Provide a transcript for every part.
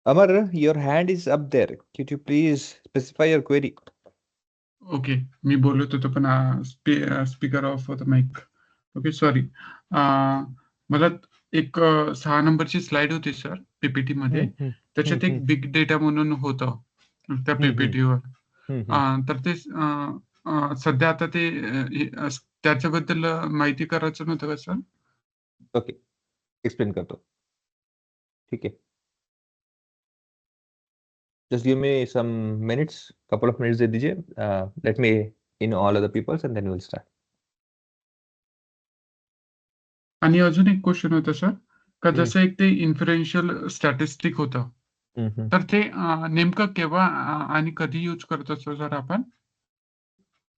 Amar, your hand is up there. Could you please specify your query? Okay, मी बोलत होतो पण speaker off होता माईक. Okay, sorry. मला एक 6 नंबरची स्लाइड होती सर पीपीटी मध्ये. हम्म, त्याच्यात हम्म, एक बिग डेटा म्हणून होतं त्या हम्म, पीपीटीवर. हम्म. तर ते सध्या आता ते त्याच्याबद्दल माहिती करायचं नव्हतं का सर? ओके, एक्सप्लेन करतो. ठीक है. Just give me some minutes, couple of minutes दे दीजिए. Let me in all other people's and then we'll start. आणि अजून एक क्वेश्चन होता सर, का हम्म, जसं एक ते इन्फ्लुएन्शियल स्टॅटिस्टिक होतं, हम्म. तर ते नेमकं केव्हा आणि कधी यूज करत असतो सर आपण?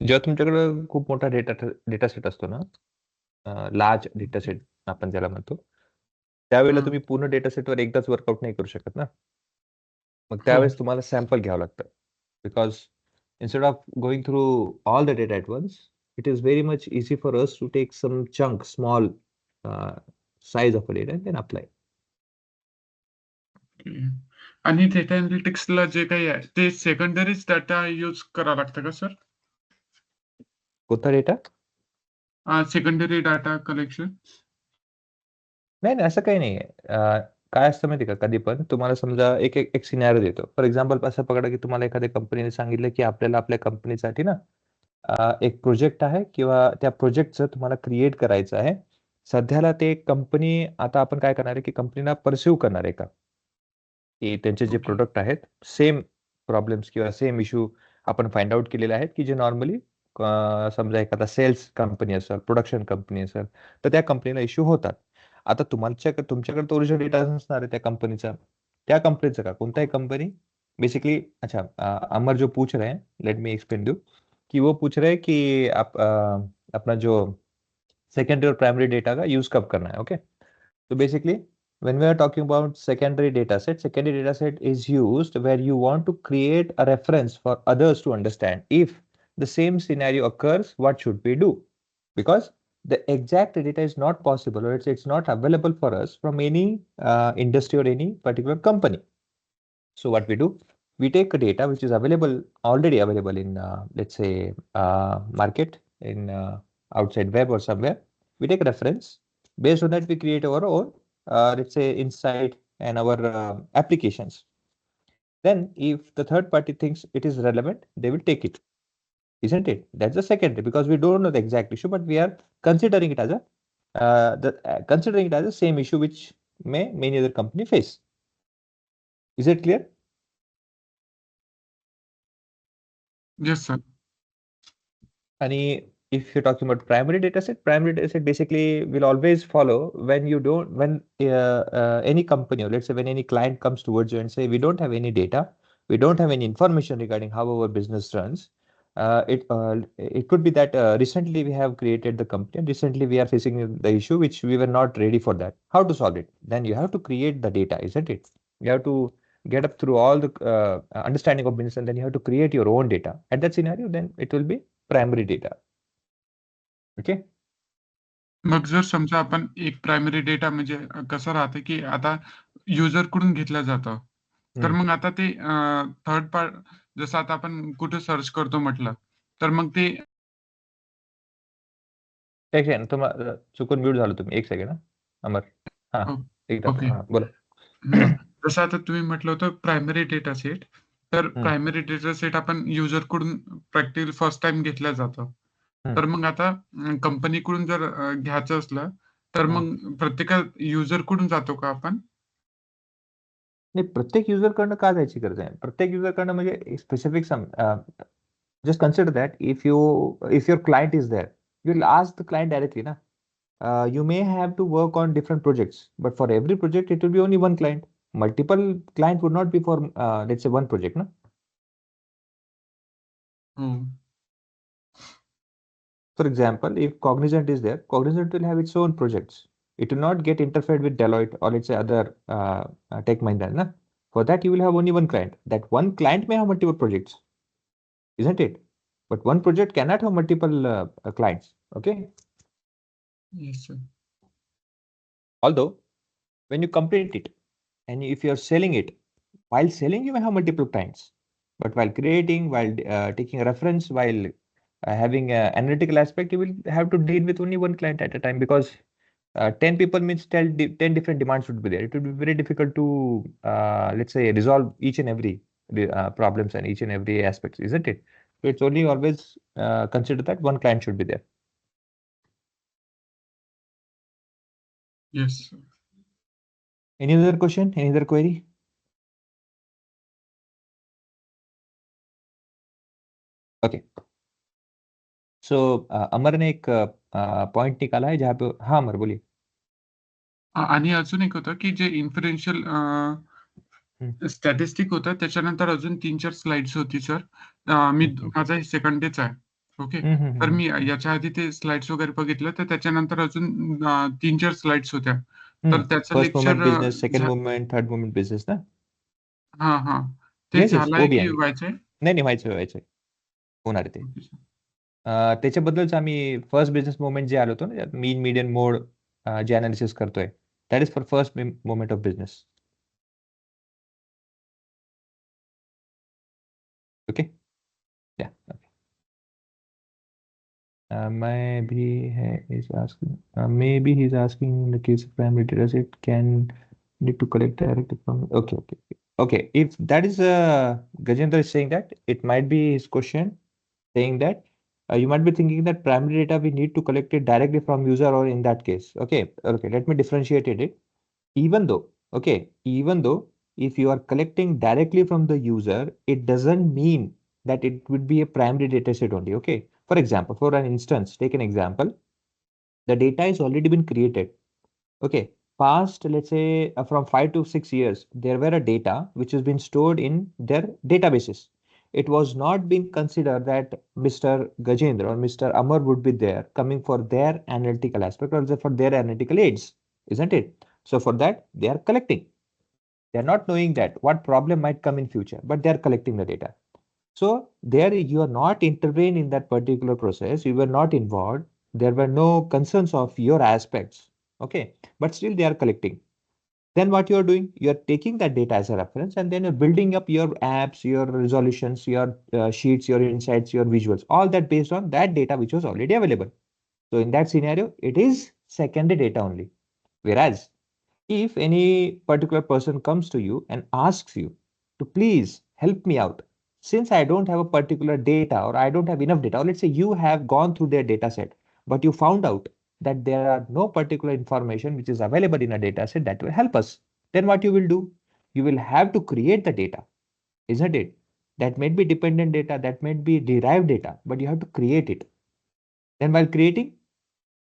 जेव्हा तुमच्याकडे खूप मोठा डेटा सेट असतो ना, लार्ज डेटा सेट आपण ज्याला म्हणतो, त्यावेळेला हं, तुम्ही पूर्ण डेटा सेटवर एकदाच वर्कआउट नाही करू शकत ना. मग हो. त्यावेळेस तुम्हाला सॅम्पल घ्यावं लागतं. Because instead of going through all the data at once, it is very much easy for us to take some chunk, small uh, size of a data and then apply. Okay. आणि data अनालिटिक्सला जे काही आहे ते secondaries data use करावं लागतं का sir? कोणता data? Secondary data collection? नाही नाही, असं काही नाहीये. काय असतं माहिती का, कधी पण तुम्हाला समजा एक एक एक सिनॅरिओ देतो. फॉर एक्झाम्पल असं पकडा की तुम्हाला एखाद्या कंपनीने सांगितलं की आपल्याला आपल्या कंपनीसाठी ना एक प्रोजेक्ट आहे किंवा त्या प्रोजेक्टचं तुम्हाला क्रिएट करायचं आहे. सध्याला ते कंपनी, आता आपण काय करणार आहे की कंपनीला परस्यू करणार आहे का, की त्यांचे जे ओके. प्रोडक्ट आहेत सेम प्रॉब्लेम्स किंवा सेम इश्यू आपण फाइंड आउट केलेले आहेत की जे नॉर्मली समजा एखादा सेल्स कंपनी असेल, प्रोडक्शन कंपनी असेल, तर त्या कंपनीला इश्यू होतात. आता तुमच्याकडे तो ओरिजिनल डेटा नसणार आहे त्या कंपनीचा. त्या कंपनीचं का, कोणताही कंपनी बेसिकली. अच्छा, अमर जो पूछ रहे हैं, लेट मी एक्सप्लेन दू कि वो पूछ रहे हैं कि आप अपना जो सेकेंडरी और प्राइमरी डेटा का यूज कब करना है. ओके, तो basically when we are talking about secondary data set is used where you want to create a reference for others to understand if the same scenario occurs, what should we do, because the exact data is not possible, or it's not available for us from any industry or any particular company. So what we do, we take a data which is already available in let's say market, in outside web or somewhere. We take a reference. Based on that, we create our own let's say insight and our applications. Then if the third party thinks it is relevant, they will take it, isn't it? That's the secondary, because we don't know the exact issue, but we are considering it as a considering it as the same issue which may many other company face. Is it clear? Yes sir. And if you're talking about primary data set basically will always follow when you don't, when any company, or let's say when any client comes towards you and say, we don't have any data, we don't have any information regarding how our business runs. It could be that recently we have created the company and recently we are facing the issue which we were not ready for that. How to solve it? Then you have to create the data, isn't it? You have to get up through all the understanding of business, and then you have to create your own data. At that scenario, then it will be primary data. Okay. मग जर समजा आपण एक primary data म्हणजे कसं राहतं की आता user कडून घेतलं जातं, तर मग आता ते थर्ड पार्ट, जसं आता आपण कुठे सर्च करतो म्हटलं, तर मग ते एक सेकंड, चुकून म्यूट झालो तुम्ही. एक सेकंड. अमर. हा, एकदा ओके. हा बोला. जसं आता तुम्ही म्हटलं होतं प्रायमरी डेटा सेट, तर हम्म, प्रायमरी डेटा सेट आपण युजर कडून प्रॅक्टिकली फर्स्ट टाइम घेतलं जातं. तर मग आता कंपनीकडून जर घ्यायचं असलं, तर मग प्रत्येक युजर कडून जातो का आपण? नाही, प्रत्येक युजर कडनं का जायची गरज आहे? प्रत्येक युजर कडनं म्हणजे specific just consider that if your client is there, you'll ask the client directly na. You may have to work on different projects, but for every project it will be only one client. Multiple client would not be for let's say one project na. हो. For example, if Cognizant is there, Cognizant will have its own projects. It will not get interfered with Deloitte or let's say other Tech Mahindra. Na? For that, you will have only one client. That one client may have multiple projects, isn't it? But one project cannot have multiple clients. Okay. Yes sir. Although, when you complete it and if you are selling it, While selling, you may have multiple clients, but while creating, while taking a reference, while having an analytical aspect, you will have to deal with only one client at a time, because 10 people means 10 different demands would be there. It would be very difficult to, let's say, resolve each and every problems and each and every aspects, isn't it? So it's only always consider that one client should be there. Yes. Any other question? Any other query? Okay, so Amar ने एक point निकाला है जहाँ पे, हाँ अमर बोलिए. आणि अजून एक होतं की जे इन्फरेन्शियल स्टॅटिस्टिक होतं त्याच्यानंतर अजून 3-4 स्लाइड्स होती सर. माझा सेकंड डेच आहे. ओके. तर मी याच्या आधी ते स्लाइड्स वगैरे बघितलं, तर त्याच्यानंतर अजून 3-4 स्लाइड्स होत्या. तर त्याचं first moment lecture business, second moment, third moment business ना. हां. ते येस येस, झालंय ओबी की आहे. व्हायचंय? नाही व्हायचंय होणार आहे ते. Okay sir. त्याच्याबद्दलच आम्ही फर्स्ट बिझनेस मोमेंट जे आलो होतो ना, मीन मीडियन मोड जे अनालिसिस करतोय, that is for first moment of business. Okay, या मैं भी है is asking, maybe he's asking in the case of primary data set can need to collect directly from, okay, if that is Gajendra is saying that, it might be his question saying that you might be thinking that primary data we need to collect it directly from user, or in that case, okay, let me differentiate it. Even though, even though if you are collecting directly from the user, it doesn't mean that it would be a primary data set only. Okay, for example, for an instance, take an example, the data is already been created. Okay, past, let's say from 5 to 6 years, there were a data which has been stored in their databases. It was not being considered that Mr. Gajendra or Mr. Amar would be there coming for their analytical aspect or for their analytical aids, isn't it? So for that, they are collecting. They are not knowing that what problem might come in future, but they are collecting the data. So there you are not intervened in that particular process. You were not involved. There were no concerns of your aspects. Okay, but still they are collecting. Then what you are doing, you are taking that data as a reference, and then you're building up your apps, your resolutions, your sheets, your insights, your visuals, all that based on that data which was already available. So in that scenario, it is secondary data only. Whereas if any particular person comes to you and asks you to please help me out, since I don't have a particular data, or I don't have enough data, or let's say you have gone through their data set, but you found out that there are no particular information which is available in a data set that will help us, then what you will do? You will have to create the data, isn't it? That may be dependent data, that may be derived data, but you have to create it. Then while creating,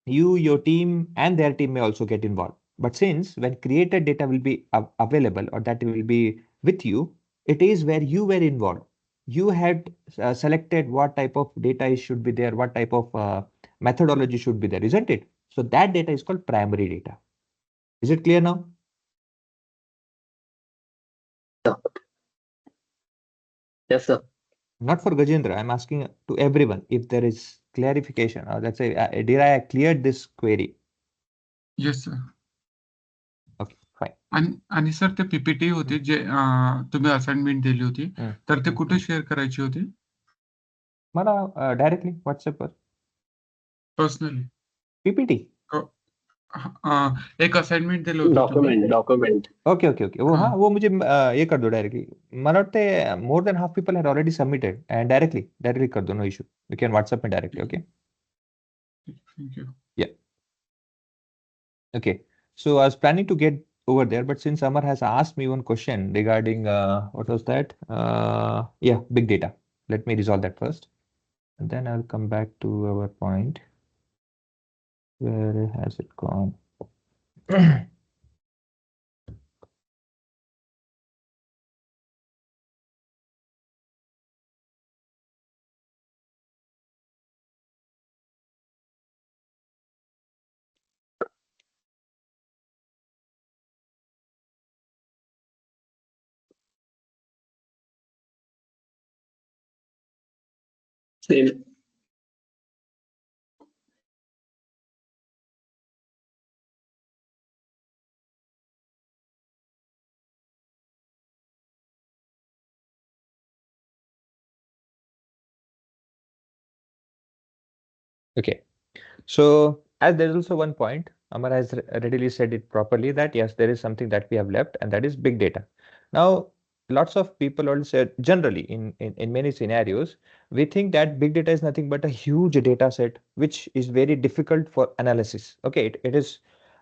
you, your team, and their team may also get involved. But since when created data will be available, or that will be with you, it is where you were involved. You had selected what type of data should be there, what type of methodology should be there, isn't it? So that data is called primary data. Is it clear now? Yes, sir. Not for Gajendra. I'm asking to everyone if there is clarification, or let's say, did I cleared this query? Yes sir. Okay, fine. आणि sir ते PPT होती जे तुम्ही assignment दिली होती, तर ते कुठे share करायची होती? मला डायरेक्टली व्हॉट्सअपवर पर्सनली. पीपीटी. एक असाइनमेंट दिलं होतं तुम्ही. डॉक्युमेंट. ओके वो, हाँ. हाँ वो मुझे ये कर दो डायरेक्टली. मला वाटते more than half people had already submitted, and directly कर दो, no issue. You can WhatsApp में डायरेक्टली. Okay, thank you. या okay. So I was planning to get over there, but since Amar has asked me one question regarding what was that? Yeah, big data. Let me resolve that first, and then I'll come back to our point. Where has it gone? Same. Okay. So as there is also one point, Amar has readily said it properly that yes, there is something that we have left, and that is big data. Now, lots of people also generally in many scenarios, we think that big data is nothing but a huge data set which is very difficult for analysis. Okay, it is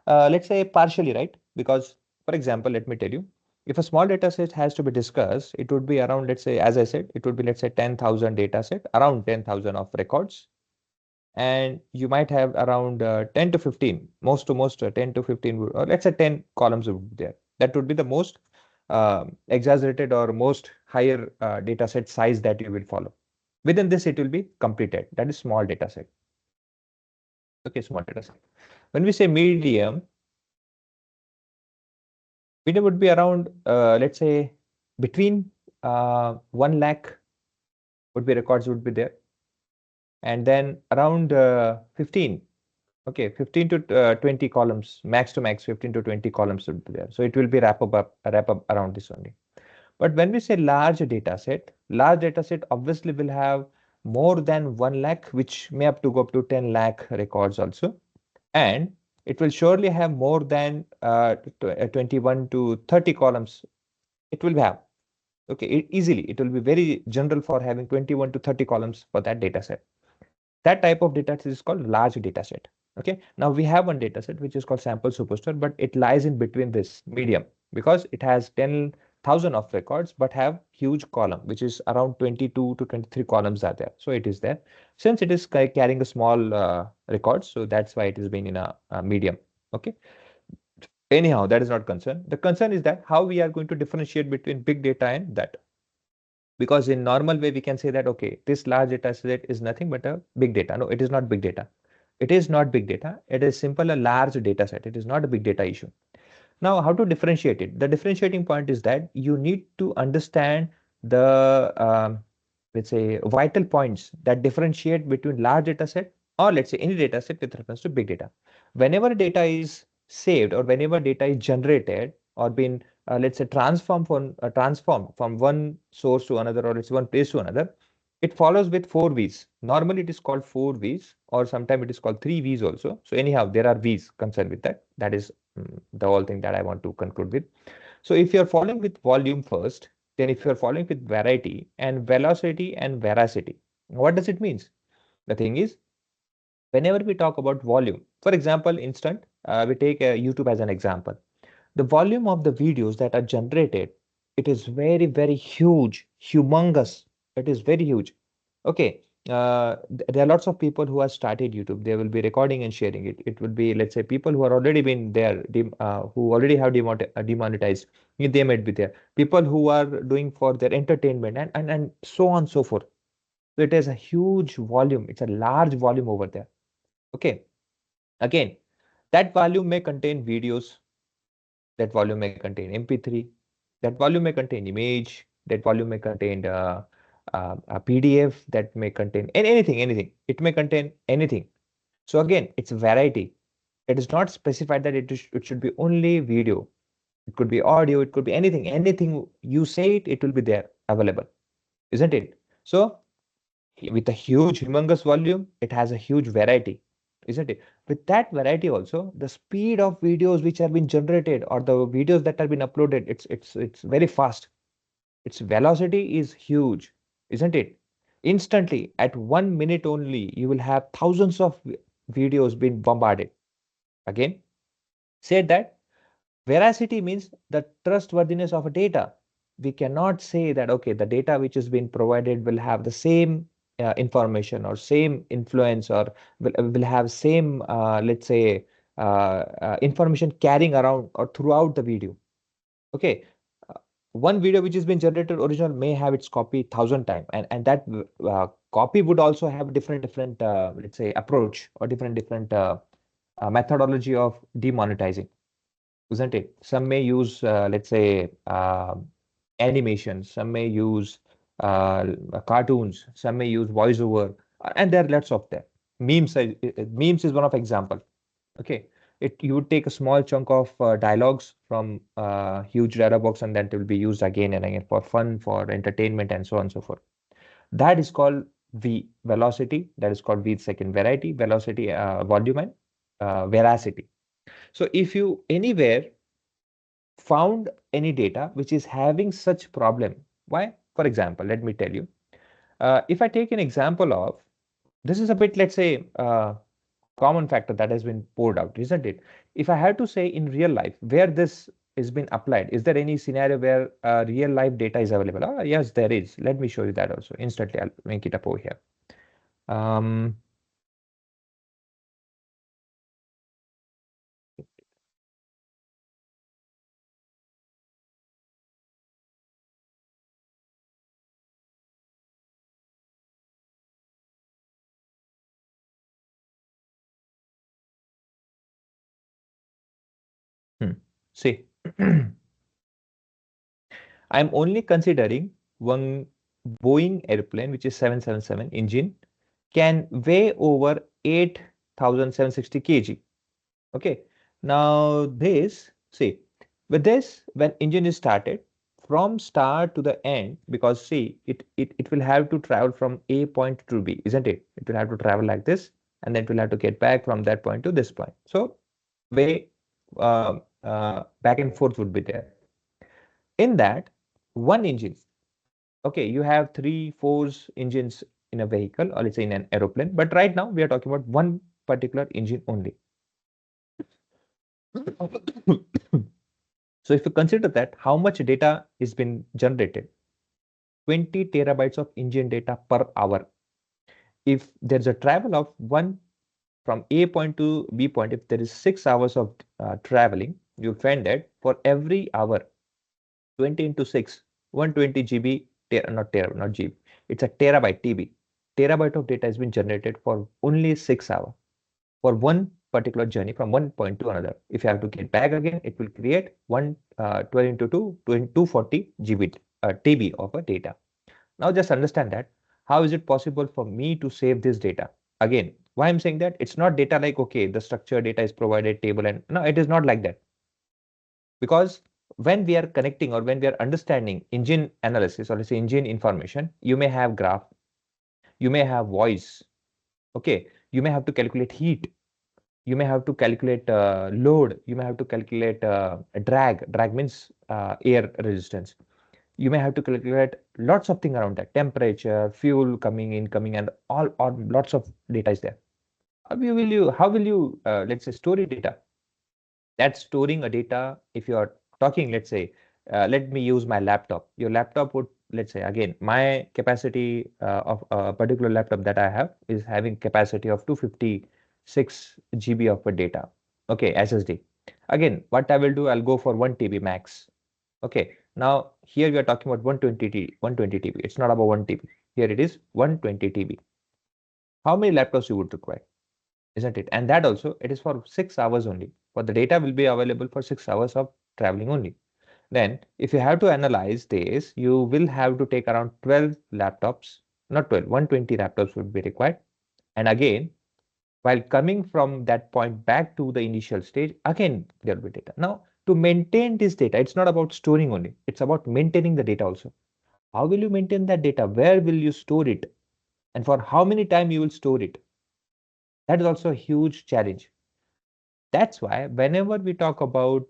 let's say partially right, because for example, let me tell you, if a small data set has to be discussed, it would be around, let's say, as I said, it would be, let's say, 10,000 data set, around 10,000 of records, and you might have around 10 to 15, most to most 10 to 15, or let's say 10 columns would be there. That would be the most exaggerated or most higher data set size that you will follow. Within this, it will be completed. That is small data set. Okay, small data set. When we say medium would be around, let's say, between 1 lakh would be records would be there. And then around 15, okay, 15 to 20 columns, max to max 15 to 20 columns would be there. So it will be wrap up around this only. But when we say large data set obviously will have more than 1 lakh, which may have to go up to 10 lakh records also. And it will surely have more than 21 to 30 columns. It will have, okay, easily. It will be very general for having 21 to 30 columns for that data set. That type of data set is called large data set. Okay, now we have one data set which is called sample superstore, but it lies in between this medium because it has 10,000 of records but have huge column which is around 22 to 23 columns are there. So it is there. Since it is carrying a small record, so that's why it has been in a medium. Okay. Anyhow, that is not concern. The concern is that how we are going to differentiate between big data and that. Because in normal way, we can say that, okay, this large data set is nothing but a big data. No, it is not big data. It is not big data. It is simple a large data set. It is not a big data issue. Now, how to differentiate it? The differentiating point is that you need to understand the, let's say, vital points that differentiate between large data set or let's say any data set with reference to big data. Whenever data is saved or whenever data is generated or been, let's say, transformed from one source to another or let's say one place to another, it follows with 4 V's. Normally, it is called 4 V's or sometimes it is called 3 V's also. So anyhow, there are V's concerned with that. That is the whole thing that I want to conclude with. So if you're following with volume first, then if you're following with variety and velocity and veracity, what does it mean? The thing is, whenever we talk about volume, for example, we take YouTube as an example. The volume of the videos that are generated, it is very, very huge, humongous. It is very huge. Okay. There are lots of people who have started YouTube. They will be recording and sharing it. It will be, let's say, people who are already been there, who already have demonetized. They might be there. People who are doing for their entertainment and so on and so forth. So it is a huge volume. It's a large volume over there. Okay. Again, that volume may contain videos. That volume may contain MP3. That volume may contain image. That volume may contain a PDF. That may contain anything. It may contain anything. So again, it's a variety. It is not specified that it should be only video. It could be audio. It could be anything. Anything you say it will be there available, isn't it? So with a huge, humongous volume, it has a huge variety, isn't it? With that variety also, the speed of videos which have been generated or the videos that have been uploaded, it's very fast. Its velocity is huge, isn't it? Instantly, at 1 minute only, you will have thousands of videos being bombarded. Again, said that veracity means the trustworthiness of a data. We cannot say that, okay, the data which has been provided will have the same information or same influence or will have same, let's say, information carrying around or throughout the video. Okay. One video which has been generated original may have its copy 1,000 times, and that copy would also have different let's say approach or different methodology of demonetizing, isn't it? Some may use let's say animation, some may use cartoons, some may use voiceover, and there are lots of them. Memes is one of example. Okay, you would take a small chunk of dialogues from huge data box and that will be used again and again for fun, for entertainment, and so on and so forth. That is called V velocity, that is called V second variety, velocity, volume, and veracity. So if you anywhere found any data which is having such problem, why? For example, let me tell you, if I take an example of, this is a bit, let's say, common factor that has been poured out, isn't it? If I had to say in real life where this is been applied, is there any scenario where real life data is available? Yes, there is. Let me show you that also. Instantly, I'll make it up over here. Um, See, I'm only considering one Boeing airplane, which is 777 engine, can weigh over 8,760 kg. Okay. Now this, see, with this, when engine is started, from start to the end, because see, it will have to travel from A point to B, isn't it? It will have to travel like this, and then it will have to get back from that point to this point. So way back and forth would be there. In that, one engine, okay, you have 3-4 engines in a vehicle, or let's say in an aeroplane, but right now we are talking about one particular engine only. So if you consider that, how much data is been generated? 20 terabytes of engine data per hour. If there's a travel of one from A point to B point, if there is 6 hours of traveling, you'll find that for every hour, 20 into 6, 120 GB, not GB, it's a terabyte, TB. Terabyte of data has been generated for only 6 hours for one particular journey from one point to another. If you have to get back again, it will create 12 into 2, 240 GB, TB of a data. Now just understand that, how is it possible for me to save this data? Again, why I'm saying that, it's not data like, okay, the structured data is provided table, and no, it is not like that. Because when we are connecting or when we are understanding engine analysis, or let's say engine information, you may have graph, you may have voice, okay, you may have to calculate heat, you may have to calculate load, you may have to calculate drag means air resistance, you may have to calculate lots of things around that, temperature, fuel coming in, coming, and all, or lots of data is there. How will you let's say store data? That's storing a data. If you are talking, let's say, let me use my laptop. Your laptop would, let's say, again, my capacity of a particular laptop that I have is having capacity of 256 GB of data. Okay, SSD. Again, what I will do, I'll go for 1 TB max. Okay, now here we are talking about 120 TB. It's not about 1 TB. Here it is 120 TB. How many laptops you would require? Isn't it? And that also, it is for 6 hours only. For the data will be available for 6 hours of traveling only. Then, if you have to analyze this, you will have to take around 12 laptops, not 12, 120 laptops would be required. And again, while coming from that point back to the initial stage, again, there will be data. Now, to maintain this data, it's not about storing only, it's about maintaining the data also. How will you maintain that data? Where will you store it? And for how many time you will store it? That is also a huge challenge. That's why whenever we talk about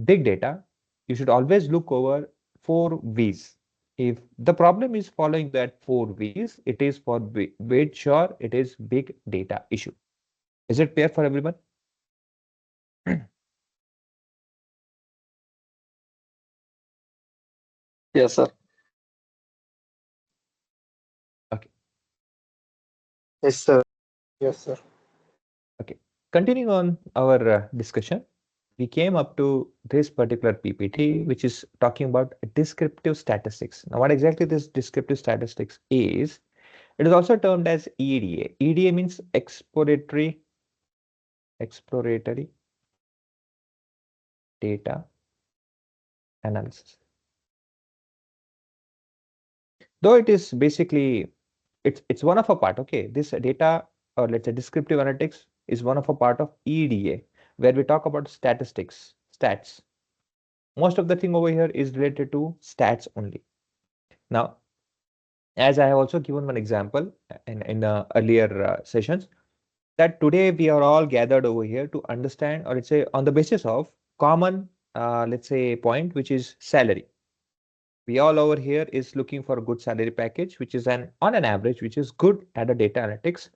big data, you should always look over 4 V's. If the problem is following that 4 V's, it is for which sure it is big data issue. Is it clear for everyone? Yes, sir. Okay. Yes, sir. Yes, sir. Okay. Continuing on our discussion, we came up to this particular PPT, which is talking about descriptive statistics. Now, what exactly this descriptive statistics is, it is also termed as EDA. EDA means exploratory data analysis. Though it is basically, it's one of a part, okay? This data, or let's say descriptive analytics, is one of a part of EDA, where we talk about statistics, stats. Most of the thing over here is related to stats only. Now, as I have also given one example in earlier sessions, that today we are all gathered over here to understand, or let's say on the basis of common, let's say point, which is salary. We all over here is looking for a good salary package, which is on an average, which is good at a data analytics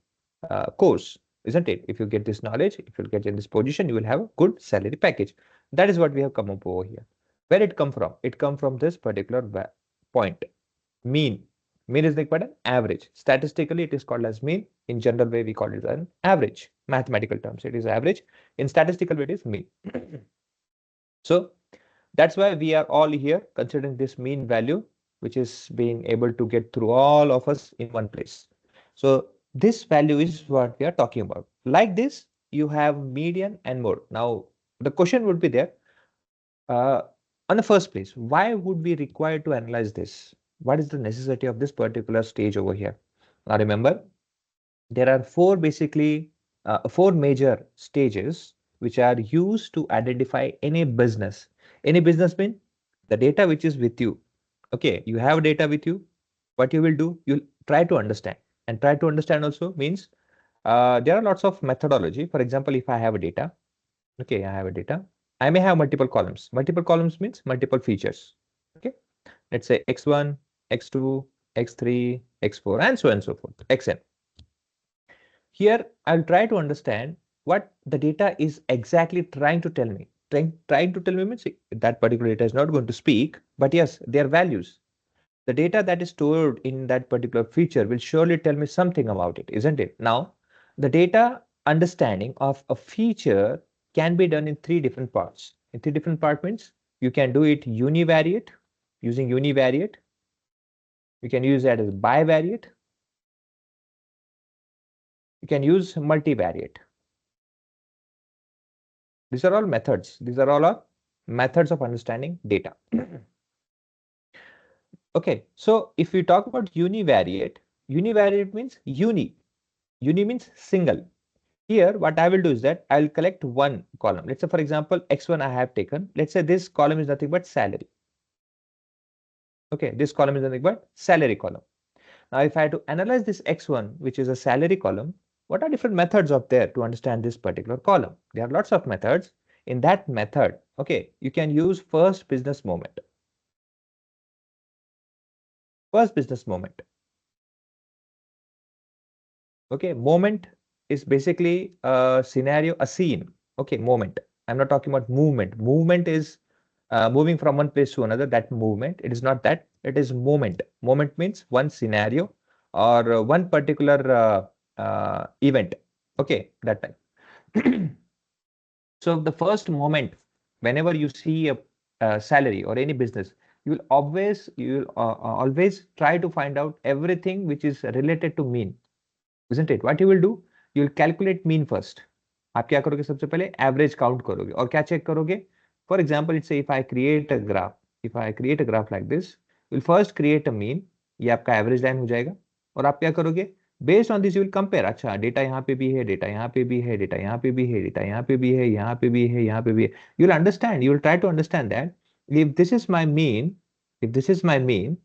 course, isn't it? If you get this knowledge, if you get in this position, you will have a good salary package. That is what we have come up over here. Where it come from? It come from this particular point, mean. Mean is like an average. Statistically, it is called as mean. In general way, we call it an average. Mathematical terms, it is average. In statistical way, it is mean. So that's why we are all here considering this mean value, which is being able to get through all of us in one place. So this value is what we are talking about. Like this, you have median and mode. Now, the question would be there, on the first place, why would we require to analyze this? What is the necessity of this particular stage over here? Now remember, there are four major stages which are used to identify any business. Any business means the data which is with you. Okay, you have data with you. What you will do, you'll try to understand. And try to understand also means there are lots of methodology. For example, if I have a data, okay, I have a data. I may have multiple columns. Multiple columns means multiple features. Okay, let's say x1, x2, x3, x4, and so on and so forth, xn. Here, I'll try to understand what the data is exactly trying to tell me. Trying to tell me means that particular data is not going to speak, but yes, their values. The data that is stored in that particular feature will surely tell me something about it, isn't it? Now, the data understanding of a feature can be done in three different parts. In three different parts means you can do it univariate, using univariate. You can use that as bivariate. You can use multivariate. These are all methods. These are all our methods of understanding data. Okay, so if we talk about univariate, univariate means uni. Uni means single. Here, what I will do is that I'll collect one column. Let's say, for example, x1 I have taken. Let's say this column is nothing but salary. Okay, this column is nothing but salary column. Now, if I had to analyze this x1, which is a salary column, what are different methods of there to understand this particular column? There are lots of methods. In that method, okay, you can use first business moment. First business moment. Okay, moment is basically a scenario, a scene. Okay, moment. I'm not talking about movement. Movement is moving from one place to another. That movement. It is not that. It is moment. Moment means one scenario or one particular event. Okay, that time. So the first moment, whenever you see a salary or any business, you will always try to find out everything which is related to mean, isn't it? What you will do, you will calculate mean first. आप क्या करोगे? सबसे पहले average count करोगे और क्या check करोगे? For example, it's if I create a graph, if I create a graph like this, will first create a mean, ये आपका एवरेज लाइन हो जाएगा और आप क्या करोगे? Based on this you will compare, अच्छा डेटा यहाँ पे भी है, डेटा यहाँ पे भी है, डेटा यहाँ पे भी है, डेटा यहाँ पे भी है, यहाँ पे भी है, यहाँ पे भी है. You will understand, you will try to understand that if this is my mean, if this is my mean,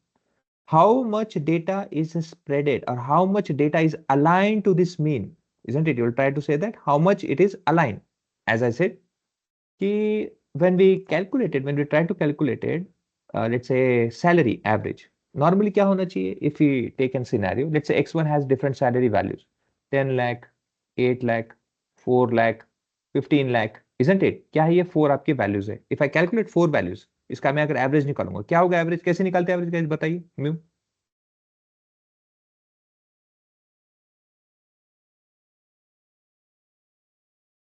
how much data is spreaded or how much data is aligned to this mean, isn't it? You will try to say that how much it is aligned. As I said, when we try to calculate it, let's say salary average, normally क्या होना चाहिए? If we take a scenario, let's say x1 has different salary values, 10 lakh, 8 lakh, 4 lakh, 15 lakh, isn't it? क्या है ये? 4 आपके values है. If I calculate 4 values, इसका मैं अगर एवरेज निकालूंगा, क्या होगा एवरेज? कैसे निकालते हैं एवरेज, कैसे बताइए म्यू?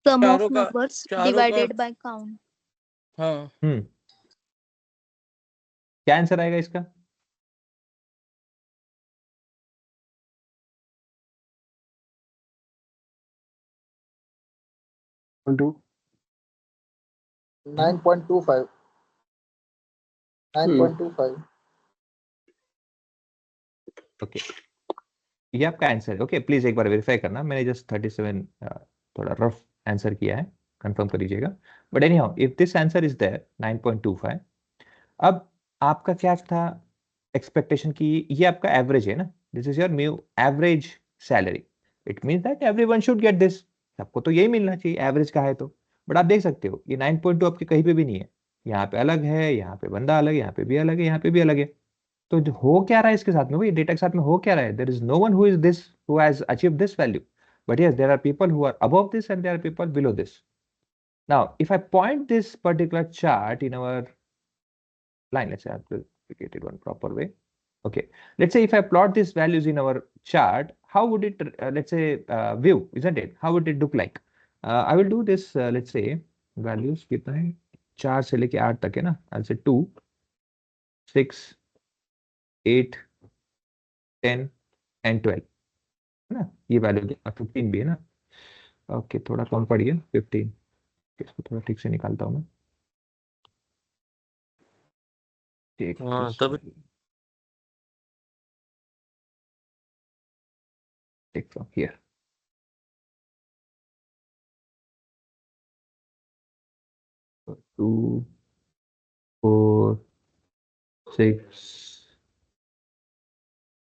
Sum of चारों का numbers चारों का divided by count. हाँ क्या आंसर आएगा इसका? Do 9.25. 9.25. ओके, ये आपका आंसर है. ओके, प्लीज एक बार वेरीफाई करना. मैंने जस्ट 37 थोड़ा रफ आंसर किया है, कंफर्म कर लीजिएगा. But anyhow, if this answer is there 9.25, अब आपका क्या था? एक्सपेक्टेशन की ये आपका एवरेज है ना, this is your new average salary, it means that everyone should get this, सबको तो यही मिलना चाहिए एवरेज का है तो। बट आप देख सकते हो ये 9.2 आपके कहीं पे भी नहीं है, यहाँ पे अलग है, यहाँ पे बंदा अलग है, यहाँ पे भी अलग है, यहाँ पे भी अलग है। तो जो हो क्या रहा है इसके साथ में, भाई डेटा के साथ में हो क्या रहा है, there is no one who is this, who has achieve this value, but yes there are people who are above this and there are people below this. Now if I point this particular chart in our line, let's say I have to get it one proper way. Okay, let's say if I plot these values in our chart, how would it let's say view, isn't it, how would it look like? I will do this, let's say values कितना है, 4 से लेके 8 तक है ना, I'll say 2, 6, 8, 10 and 12 है ना, ये वैल्यू 15 भी है ना। ओके थोड़ा कम पड़ गया 15, इसको थोड़ा ठीक से निकालता हूँ मैं। ठीक हाँ तब take from here. So 2, 4, 6,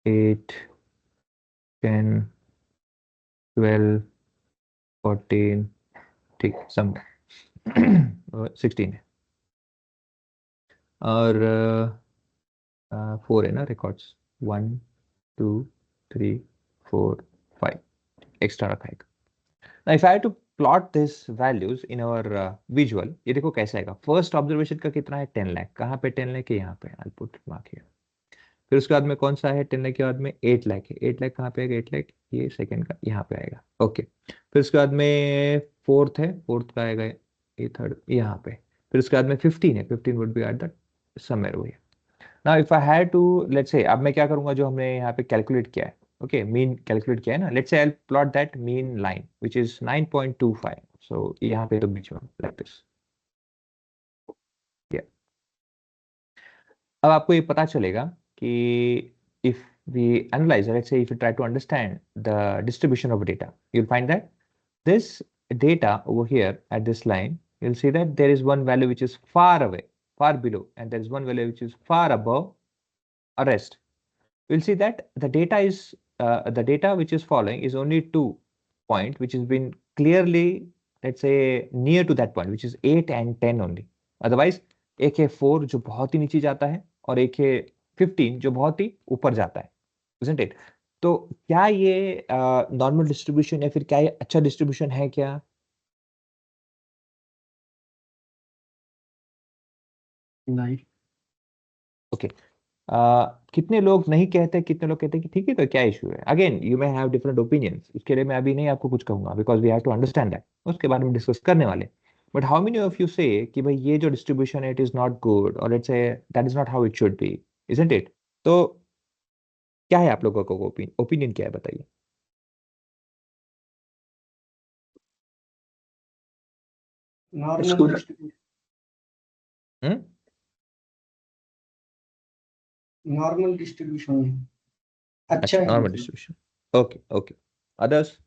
8, 10, 12, 14, ठीक सम 16 है और 4 है ना रिकॉर्ड्स, 1, 2, 3, 4, 5 एक्स्ट्रा रखा है। Now if I have to plot this values in our visual, ये देखो कैसा आएगा। फर्स्ट ऑब्जर्वेशन का कितना है, 10 लाख, कहाँ पे 10 लाख है, यहाँ पे, I'll put mark here। फिर उसके बाद में कौन सा है, 10 लाख के बाद में 8 लाख है, 8 लाख कहाँ पे आएगा, 8 लाख ये सेकंड का यहाँ पे आएगा। ओके फिर उसके बाद में फोर्थ है, फोर्थ का आएगा ये थर्ड यहाँ पे। फिर उसके बाद में 15 है, 15 would be at that somewhere over. Now if I had to let's say, अब मैं क्या करूंगा, जो हमने यहाँ पे कैलकुलेट किया है, ओके मीन कैलकुलेट किया है ना, let's say I plot that mean line which is 9.25, सो यहाँ पे तो बीच में लाइक दिस। अब आपको ये पता चलेगा कि if we analyze, let's say if you try to understand the distribution of data, you'll find that this data over here at this line, you'll see that there is one value which is far away, far below, and there is one value which is far above a rest. We'll see that the data which is following is only 2 point which has been clearly, let's say near to that point, which is 8 and 10 only. Otherwise एक है 4 जो बहुत ही नीचे जाता है और एक है 15 जो बहुत ही ऊपर जाता है, isn't it? तो क्या ये नॉर्मल डिस्ट्रीब्यूशन या फिर क्या ये अच्छा डिस्ट्रीब्यूशन है क्या? नहीं। ओके कितने लोग नहीं कहते, कितने लोग कहते हैं कि ठीक है तो क्या इशू है। Again you may have different opinions, इसके लिए मैं अभी नहीं आपको कुछ कहूंगा because we have to understand that, उसके बारे में डिस्कस करने वाले। But how many of you say कि भाई ये जो डिस्ट्रीब्यूशन है इट इज नॉट गुड और let's say that is not how it should be, isn't it? तो क्या है आप लोगों का ओपिनियन क्या है बताइए। नॉर्मल स्कूल डिस्ट्रीब्यूशन, हम्म नॉर्मल डिस्ट्रीब्यूशन है, अच्छा अच्छा है नॉर्मल मतलब। Distribution, okay okay others?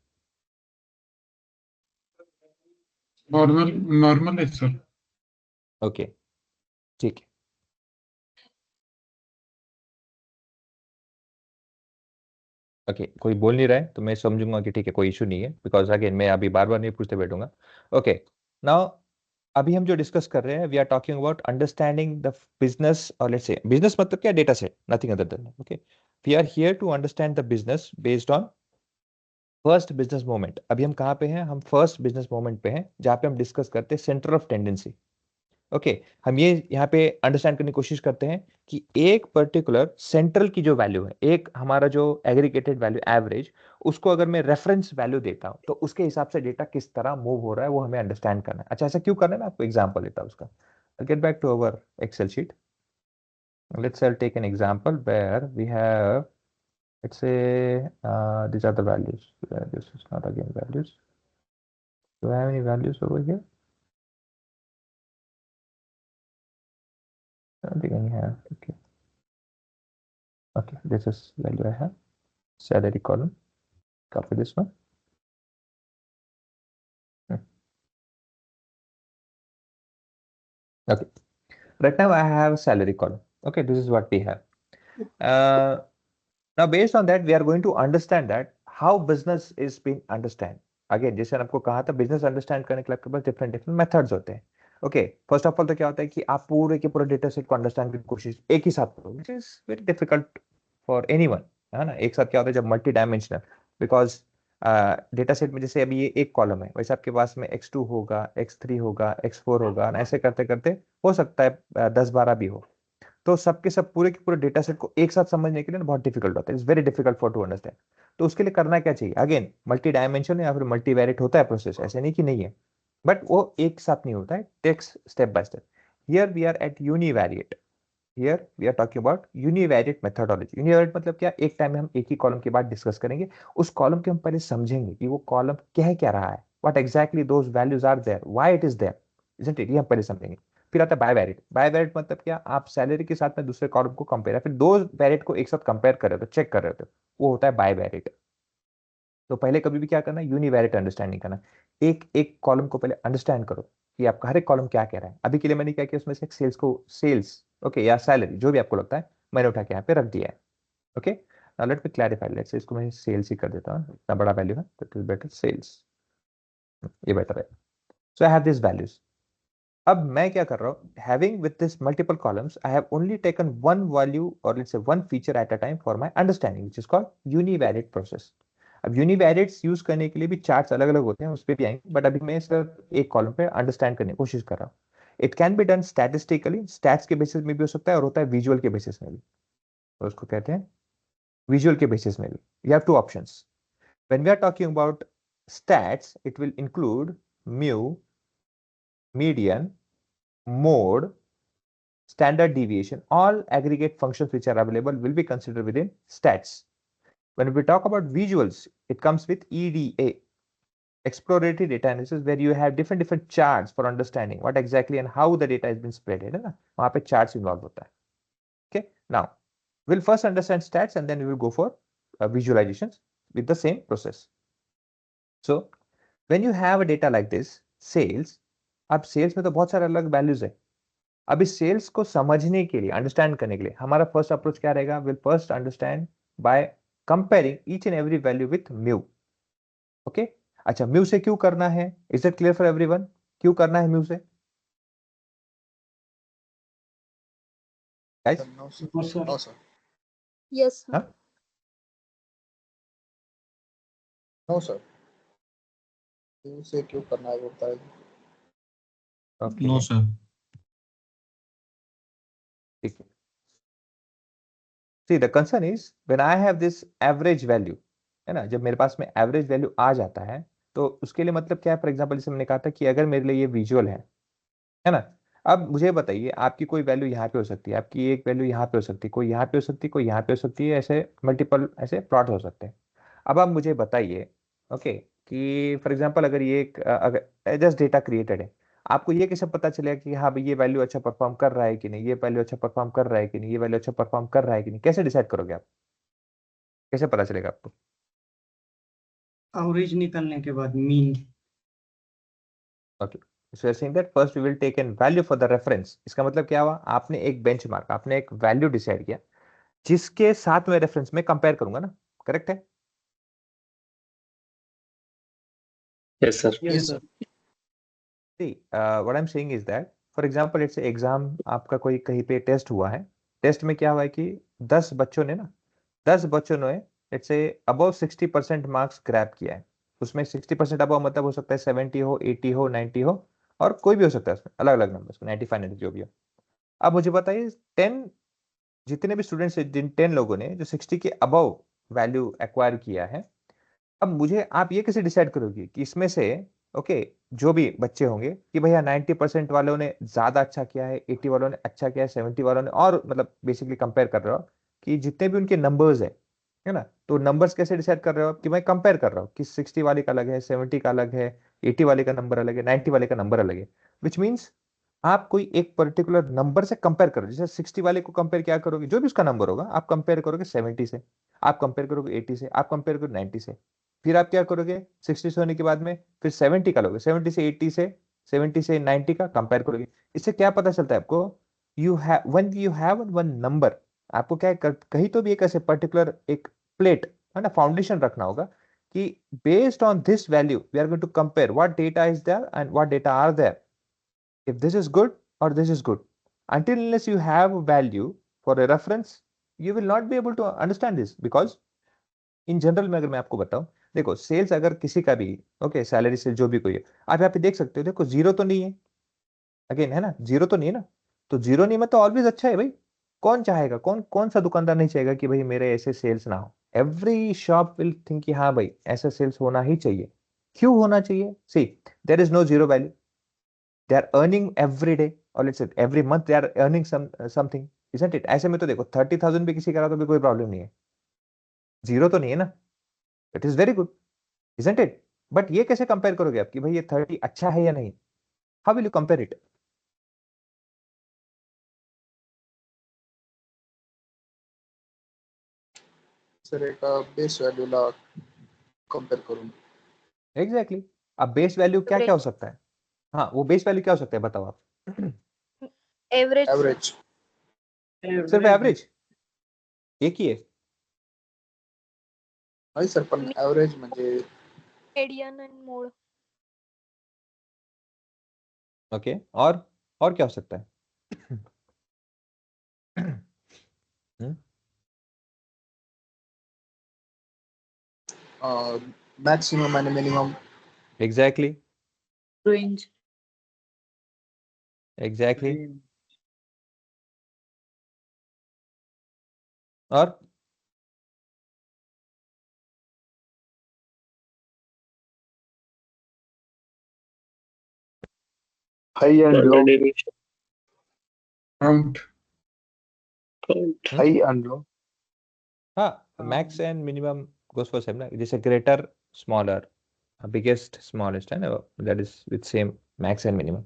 Normal normal है सर। ओके ठीक है। ओके कोई बोल नहीं रहा है तो मैं समझूंगा कि ठीक है कोई इशू नहीं है, बिकॉज अगेन मैं अभी बार बार नहीं पूछते बैठूंगा। ओके नाउ अभी हम जो डिस्कस कर रहे हैं we are talking about understanding the business, और लेट्स से बिजनेस मतलब क्या, data set, nothing other than, okay we are here to understand the business based on first business moment. अभी हम कहाँ पे हैं, हम फर्स्ट बिजनेस मोमेंट पे हैं जहाँ पे हम डिस्कस करते हैं सेंटर ऑफ टेंडेंसी। ओके हम ये यहाँ पे अंडरस्टैंड करने की कोशिश करते हैं कि एक पर्टिकुलर सेंट्रल की जो वैल्यू है, एक हमारा जो एग्रीगेटेड वैल्यू एवरेज, उसको अगर मैं रेफरेंस वैल्यू देता हूं तो उसके हिसाब से डेटा किस तरह मूव हो रहा है वो हमें अंडरस्टैंड करना है। अच्छा ऐसा क्यों करना है, मैं आपको एग्जांपल देता हूं उसका। Get back to our Excel sheet, let's say I'll take an example where we have, let's say these are the values. This is not again values. Do I have any values over here? I don't think I have. Okay. Okay, this is value I have. Salary column. Copy this one. Okay. Right now I have a salary column. Okay, this is what we have. Now based on that we are going to understand that how business is being understand. Again जैसे मैंने आपको कहा था business understand करने के लिए आपके पास different different methods होते हैं. ओके फर्स्ट ऑफ ऑल तो क्या होता है कि आप पूरे के पूरे डेटा सेट को अंडरस्टैंड करने की कोशिश एक ही साथ करो which is very difficult for anyone. है ना एक साथ क्या होता है जब multi dimensional because data set में जैसे अभी ये एक कॉलम है वैसे आपके पास में x2 होगा x3 होगा x4 होगा ऐसे करते करते हो सकता है 10-12 भी हो. तो सबके सब पूरे के पूरे डेटा सेट को एक साथ समझने के लिए ना बहुत डिफिकल्ट होता है. It's very difficult for to understand. तो उसके लिए करना क्या चाहिए अगेन मल्टी डायमेंशन या फिर मल्टीवेरिएट होता है प्रोसेस ऐसे नहीं कि नहीं है बट वो एक साथ नहीं होता है. Takes step by step. Here we are at univariate. Here we are talking about univariate methodology. Univariate मतलब क्या एक टाइम में हम एक ही कॉलम के बाद डिस्कस करेंगे. उस कॉलम के हम पहले समझेंगे कि वो कॉलम क्या रहा है what exactly those values are there why it is there isn't it. ये हम पहले समझेंगे. फिर आता है बायवेरिएट. बायवेरिएट मतलब क्या आप सैलरी के साथ में दूसरे कॉलम को कंपेयर फिर दो वेरिएट को एक साथ कंपेयर कर रहे हो तो चेक कर रहे हो वो होता है बायवेरिएट. तो पहले कभी भी क्या करना यूनिवेरिएट अंडरस्टैंडिंग करना. एक एक कॉलम को पहले अंडरस्टैंड करो कि आपका हर एक कॉलम क्या कह रहा है. अभी के लिए मैंने क्या किया उसमें से सेल्स ओके या सैलरी जो भी आपको लगता है मैंने उठा के यहाँ पे रख दिया है. Okay now let me clarify. Let's say इसको मैं सेल्स ही कर देता हूँ इतना बड़ा वैल्यू है तो इट इज बेटर सेल्स. ये बेटर है. So I have this values. अब मैं क्या कर रहा हूँ having with this multiple columns I have only taken one value और let's say one feature at a time for my understanding which is called univariate process. अब univariates use करने के लिए भी चार्ट्स अलग अलग होते हैं उस पर भी आएंगे बट अभी मैं सिर्फ एक कॉलम पे अंडरस्टैंड करने की कोशिश कर रहा हूँ. It can be done statistically stats के बेसिस में भी हो सकता है और होता है विजुअल के बेसिस में भी. तो उसको कहते हैं विजुअल के बेसिस में भी. You have two options. When we are talking about stats it will include mu median mode, standard deviation, all aggregate functions which are available will be considered within stats. When we talk about visuals, it comes with EDA, exploratory data analysis, where you have different charts for understanding what exactly and how the data has been spread. है ना वहाँ पे charts involved होता है. Okay, now we'll first understand stats and then we will go for visualizations with the same process. So when you have a data like this, sales, अब sales में तो बहुत सारे अलग वैल्यूज है. अब इस सेल्स को समझने के लिए अंडरस्टैंड करने के लिए हमारा फर्स्ट अप्रोच क्या रहेगा will first understand by comparing each and every value with mu. Okay अच्छा म्यू से क्यों करना है is it clear for everyone क्यों करना है म्यू से guys. No, sir. Yes, sir. हाँ नो सर से क्यों करना है वो बताइए. Okay no sir. ठीक है. See the concern is when I have this average value है ना जब मेरे पास में एवरेज वैल्यू आ जाता है तो उसके लिए मतलब क्या है फॉर एग्जांपल जैसे मैंने कहा था कि अगर मेरे लिए ये विजुअल है ना. अब मुझे बताइए आपकी कोई वैल्यू यहाँ पे हो सकती है आपकी एक वैल्यू यहाँ पे हो सकती है कोई यहाँ पे हो सकती है कोई यहाँ पे हो सकती है ऐसे मल्टीपल ऐसे प्लॉट हो सकते हैं. अब आप मुझे बताइए ओके कि फॉर एग्जांपल अगर ये एक अगर जस्ट डेटा क्रिएटेड है आपको ये कैसे पता चलेगा कि हाँ भाई ये वैल्यू अच्छा परफॉर्म कर रहा है कि नहीं ये वैल्यू अच्छा परफॉर्म कर रहा है कि नहीं ये वैल्यू अच्छा परफॉर्म कर रहा है कि नहीं कैसे डिसाइड करोगे आप कैसे पता चलेगा आपको. एवरेज निकलने के बाद mean. Okay so saying that first we will take an value for the reference. इसका मतलब क्या हुआ आपने एक बेंचमार्क आपने एक वैल्यू डिसाइड किया जिसके साथ में रेफरेंस में कंपेयर करूंगा ना. करेक्ट है. Yes, sir. Yes, sir. See, what I'm saying is that, for example, let's say exam आपका कोई कहीं पे टेस्ट हुआ है. टेस्ट में क्या हुआ है कि 10 बच्चों ने let's say above 60% marks grab किया है. उसमें 60% above मतलब हो सकता है 70 हो 80 हो 90 हो और कोई भी हो सकता है उसमें अलग अलग नंबर 95 90 जो भी हो. अब मुझे बताइए 10 जितने भी स्टूडेंट्स जिन 10 लोगों ने जो 60 के अबव वैल्यू एक्वायर किया है. अब मुझे आप ये कैसे डिसाइड करोगे कि इसमें से ओके जो भी बच्चे होंगे कि भैया 90% वालों ने ज्यादा अच्छा किया है 80 वालों ने अच्छा किया है 70 वालों ने और मतलब बेसिकली कंपेयर कर रहे हो कि जितने भी उनके नंबर्स है ना. तो नंबर्स कैसे डिसाइड कर रहे हो कि मैं कंपेयर कर रहा हूँ कि 60 वाले का अलग है 70 का अलग है 80 वाले का नंबर अलग है 90 वाले का नंबर अलग है. विच मीन्स आप कोई एक पर्टिकुलर नंबर से कंपेयर करो. जैसे 60 वाले को कंपेयर क्या करोगे जो भी उसका नंबर होगा आप कंपेयर करोगे 70 से आप कंपेयर करोगे 80 से आप कंपेयर करोगे 90 से. फिर आप क्या करोगे 60 से होने के बाद में फिर 70 का लोगे 70 से 80 से 70 से 90 का कंपेयर करोगे. इससे क्या पता चलता है आपको you have when you have one number आपको क्या है, कहीं तो भी एक ऐसे पर्टिकुलर एक प्लेट है ना, फाउंडेशन रखना होगा कि based on this value we are going to compare what data is there and what data are there, if this is good or this is good. Until unless you have a value for a reference, you will not be able to understand this, because in general में अगर मैं आपको बताऊं, देखो sales अगर किसी का भी, ओके सैलरी सेल जो भी कोई है, आप यहाँ पे देख सकते हो, देखो जीरो तो नहीं है, अगेन है ना, जीरो तो नहीं है ना, तो जीरो नहीं मतलब ऑलवेज अच्छा है भाई। कौन चाहेगा, कौन कौन सा दुकानदार नहीं चाहेगा कि भाई मेरे ऐसे सेल्स ना हो। एवरी शॉप विल थिंक कि हाँ भाई ऐसा सेल्स होना ही चाहिए। क्यों होना चाहिए? See, there is no zero value, they are earning every day, or let's say every month they are earning something, isn't it? ऐसे में तो देखो 30,000 भी किसी का रहा तो भी कोई प्रॉब्लम नहीं है, जीरो तो नहीं है ना, it is very good, isn't it? But ये कैसे कंपेयर करोगे आप कि भाई ये 30 अच्छा है या नहीं? How will you compare it? Sir एका बेस व्हॅल्यूला कम्पेअर करून एग्जैक्टली अब बेस वैल्यू क्या क्या हो सकता है? हाँ वो बेस वैल्यू क्या हो सकता है बताओ आप। Average. ॲव्हरेज सिर्फ एवरेज एक ही है? नाही सर, पण ॲव्हरेज म्हणजे Median and mode. ओके और क्या हो सकता है? मॅक्सिमम आणि मिनिमम एग्जैक्टली Range. एग्जैक्टली और High and low. Count. Count. High and लो. हाँ max and minimum goes for same ना, जैसे ग्रेटर स्मॉलर बिगेस्ट स्मॉलेस्ट है ना, that is with same max and minimum.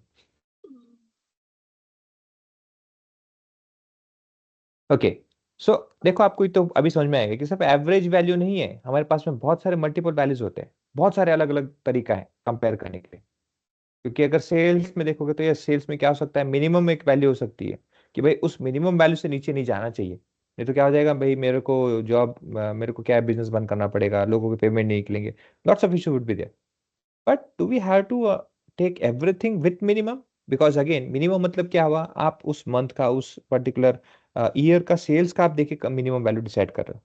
Okay so देखो आपको तो अभी समझ में आएगा कि सिर्फ एवरेज वैल्यू नहीं है, हमारे पास में बहुत सारे मल्टीपल वैल्यूज होते हैं, बहुत सारे अलग अलग तरीका है कंपेयर करने के लिए। क्योंकि अगर सेल्स में देखोगे तो ये सेल्स में क्या हो सकता है, मिनिमम एक वैल्यू हो सकती है कि भाई उस मिनिमम वैल्यू से नीचे नहीं जाना चाहिए, नहीं तो क्या हो जाएगा भाई, मेरे को जॉब, मेरे को क्या बिजनेस बंद करना पड़ेगा, लोगों के पेमेंट नहीं निकलेंगे, lots of issue would be there. But do we have to take everything with minimum? Because again minimum मतलब क्या हुआ, आप उस मंथ का, उस पर्टिकुलर ईयर का सेल्स का आप देखिए मिनिमम वैल्यू डिसाइड कर रहे हो,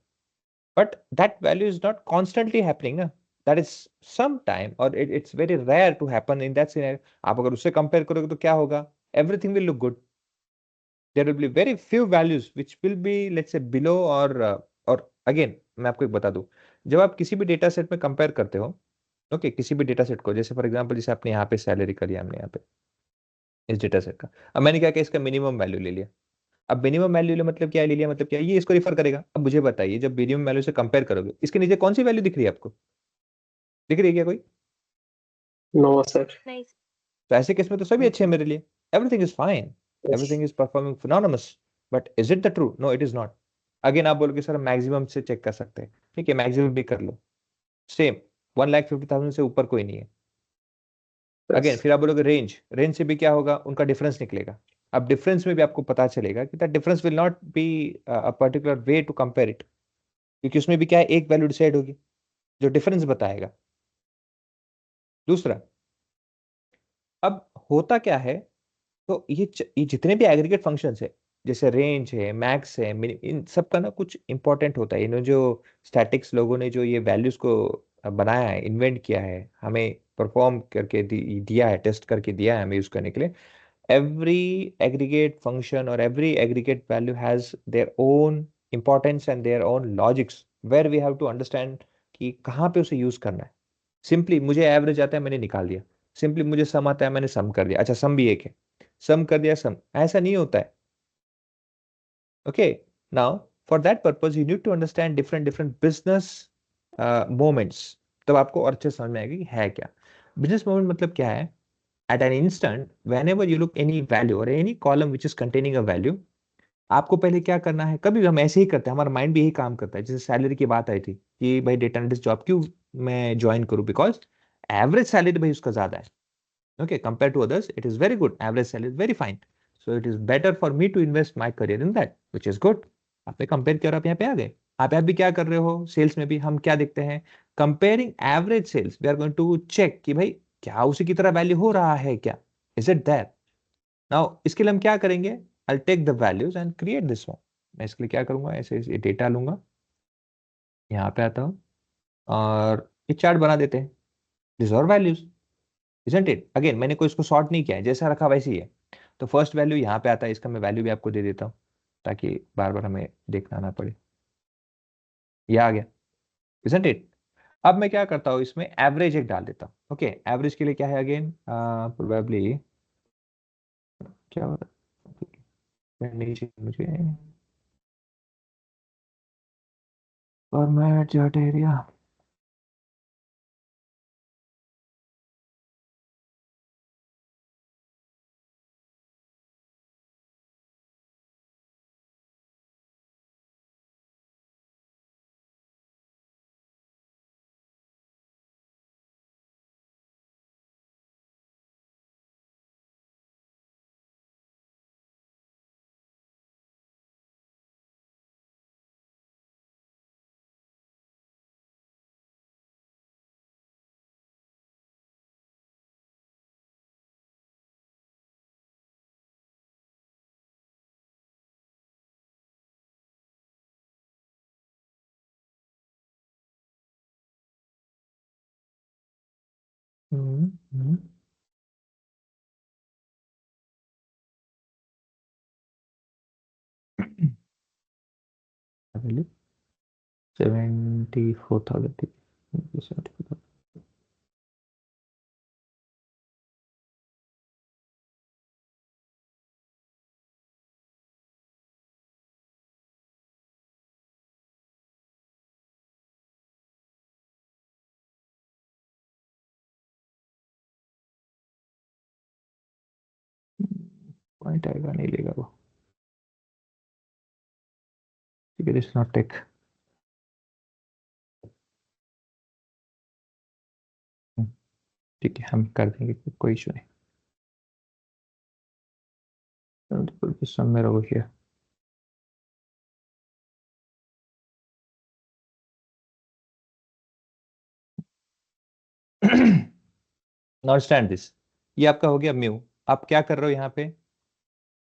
but that value is not constantly happening ना, दैट इज सम टाइम और it's very rare to happen in that scenario. आप अगर उससे कंपेयर करोगे तो क्या होगा, everything will look good, there will be very few values which will be let's say below और अगेन मैं आपको एक बता दूं, जब आप किसी भी डेटा सेट में कंपेयर करते हो, ओके किसी भी डेटा सेट को, जैसे फॉर एग्जांपल जैसे आपने यहाँ पे सैलरी करी हमने यहाँ पे इस डेटा सेट का, अब मैंने क्या किया, इसका मिनिमम वैल्यू ले लिया। अब मिनिमम वैल्यू मतलब क्या ले लिया, मतलब क्या ये इसको रिफर करेगा। अब मुझे बताइए जब मिनिमम वैल्यू से कंपेयर करोगे इसके नीचे कौन सी वैल्यू दिख रही है आपको, दिख रही है क्या कोई? No, sir. Nice. तो ऐसे केस में तो सभी अच्छे हैं मेरे लिए, everything is fine, Yes. Everything is performing phenomenal, but is it the true? No it is not. Again आप बोलोगे सर मैक्सिमम से चेक कर सकते हैं, ठीक है मैक्सिमम भी कर लो, सेम 1,50,000 से ऊपर कोई नहीं है। Again Yes. फिर आप बोलोगे रेंज, रेंज से भी क्या होगा, उनका डिफरेंस निकलेगा। अब डिफरेंस में भी आपको पता चलेगा कि that difference will not be a particular way to compare it, क्योंकि उसमें भी क्या है, एक वैल्यू डिसाइड होगी जो डिफरेंस बताएगा। दूसरा, अब होता क्या है, तो ये जितने भी एग्रीगेट फंक्शंस है, जैसे रेंज है, मैक्स है, इन सब का ना कुछ इंपॉर्टेंट होता है। इन्होंने जो स्टैटिक्स लोगों ने जो ये वैल्यूज को बनाया है, इन्वेंट किया है, हमें परफॉर्म करके दिया है, टेस्ट करके दिया है हमें यूज करने के लिए। every aggregate function or every aggregate value has their own importance and their own logics where we have to understand कि कहाँ पे उसे यूज करना है। सिंपली मुझे एवरेज आता है मैंने निकाल दिया, सिंपली मुझे सम आता है मैंने सम कर दिया, अच्छा सम भी एक है, सम कर दिया सम, ऐसा नहीं होता है। Okay now for that purpose you need to understand different different business moments, तब आपको और अच्छे समझ में आएगा कि है क्या बिजनेस मोमेंट, मतलब क्या है। At an instant, whenever you look any value or any column which is containing a value, आपको पहले क्या करना है, कभी भी हम ऐसे ही करते हैं, हमारा माइंड भी यही काम करता है। जैसे सैलरी की बात आई थी कि भाई डेटा एनालिस्ट जॉब क्यों मैं ज्वाइन करूं, बिकॉज एवरेज सैलरी भाई उसका ज्यादा है, okay compare to others it is very good, average salary very fine, so it is better for me to invest my career in that, which is good. आपने compare किया और आप यहाँ पे आ गए। आप भी क्या कर रहे हो, सेल्स में भी हम क्या देखते हैं, comparing average sales, we are going to check कि भाई क्या उसी की तरह वैल्यू हो रहा है क्या, इज इट दैट। नाउ इसके लिए हम क्या करेंगे, I take the values and create this one. मैं इसके लिए क्या करूंगा, ऐसे डेटा लूंगा, यहाँ पे आता हूँ और ये चार्ट बना देते हैं, दिस और वैल्यूज, इजंट इट। अगेन मैंने कोई इसको सॉर्ट नहीं किया है, जैसा रखा वैसे ही है। तो फर्स्ट वैल्यू यहाँ पे आता है, इसका मैं वैल्यू भी आपको दे देता हूँ ताकि बार बार हमें देखना ना पड़े। ये आ गया, इजंट इट। अब मैं क्या करता हूँ, इसमें एवरेज एक डाल देता हूँ। ओके, एवरेज के लिए क्या है, अगेन प्रोबेबली क्या हो रहा है, नहीं चाहिए मुझे फॉर्मेट चार्ट एरिया। हम्म, हम्म। वैल्यू 74,000, 74,000। पॉइंट आएगा, नहीं लेगा वो, ठीक है, दिस नॉट टेक। ठीक है, हम कर देंगे, कोई इशू नहीं। Somewhere over here. Now stand this, ये आपका हो गया म्यू। आप क्या कर रहे हो यहाँ पे,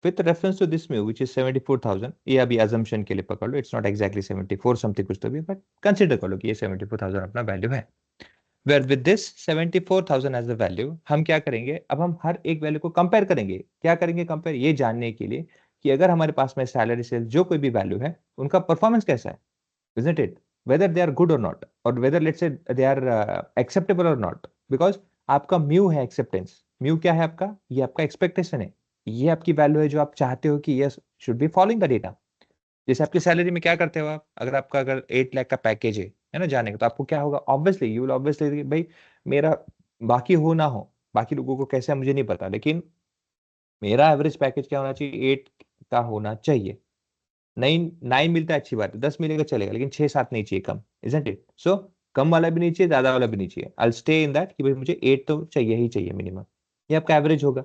with reference to this mu which is 74,000, ये अभी अजम्पशन के लिए पकड़ लो, इट्स नॉट एक्जैक्टली 74 समथिंग कुछ तो भी, बट कंसिडर कर लो कि ये 74,000 अपना वैल्यू है। Where with this 74,000 as the value, हम क्या करेंगे, अब हम हर एक वैल्यू को कंपेयर करेंगे। क्या करेंगे कंपेयर, ये जानने के लिए कि अगर हमारे पास में सैलरी सेल्स जो कोई भी वैल्यू है उनका परफॉर्मेंस कैसा है, isn't it, whether they are good or not, or whether let's say they are acceptable or not, because आपका म्यू है एक्सेप्टेंस। म्यू क्या है आपका, ये आपका एक्सपेक्टेशन है, ये आपकी वैल्यू है जो आप चाहते हो कि yes should be following the data. जैसे आपकी सैलरी में क्या करते हो आप, अगर आपका अगर 8 लाख का पैकेज है ना जाने का, तो आपको क्या होगा, ऑब्वियसली यू विल ऑब्वियसली भाई मेरा बाकी हो ना हो, बाकी लोगों को कैसे है मुझे नहीं पता, लेकिन मेरा एवरेज पैकेज क्या होना चाहिए, 8 का होना चाहिए। 9 मिलता है अच्छी बात है, 10 मिलेगा चलेगा, लेकिन 6-7 नहीं चाहिए कम, इजंट इट। सो कम वाला भी नहीं चाहिए, ज्यादा वाला भी नहीं चाहिए, आई स्टे इन दैट कि भाई मुझे 8 तो चाहिए ही चाहिए मिनिमम। ये आपका एवरेज होगा।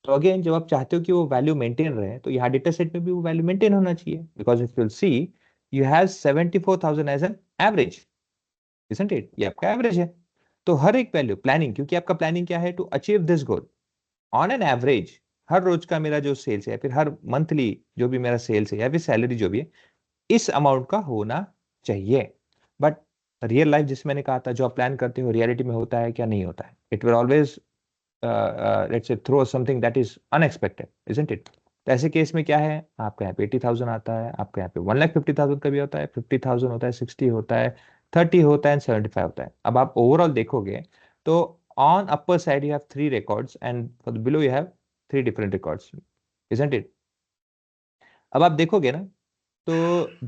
तो अगेन जब आप चाहते हो कि वो वैल्यू मेंटेन रहे, तो यहाँ डेटा सेट में भी वो वैल्यू मेंटेन होना चाहिए, because if you see you have 74,000 as an average, isn't it, ये आपका एवरेज है। तो हर एक वैल्यू प्लानिंग, क्योंकि आपका प्लानिंग क्या है, to achieve this goal on an average, हर रोज का मेरा जो सेल्स है, फिर हर मंथली जो भी मेरा सेल्स है या फिर सैलरी जो भी है, इस अमाउंट का होना चाहिए। बट रियल लाइफ जिसमें मैंने कहा था, जो आप प्लान करते हो रियलिटी में होता है क्या, नहीं होता है, it will always let's say throw something that is unexpected, isn't it. तो ऐसे केस में क्या है, आपका यहाँ पे 80,000 आता है, आपका यहाँ पे 1,50,000 का भी होता है, 50,000 होता है, 60 होता है, 30 होता है एंड 75 होता है। अब आप ओवरऑल देखोगे तो on upper side you have 3 records and below you have 3 different records, isn't it. अब आप देखोगे ना, so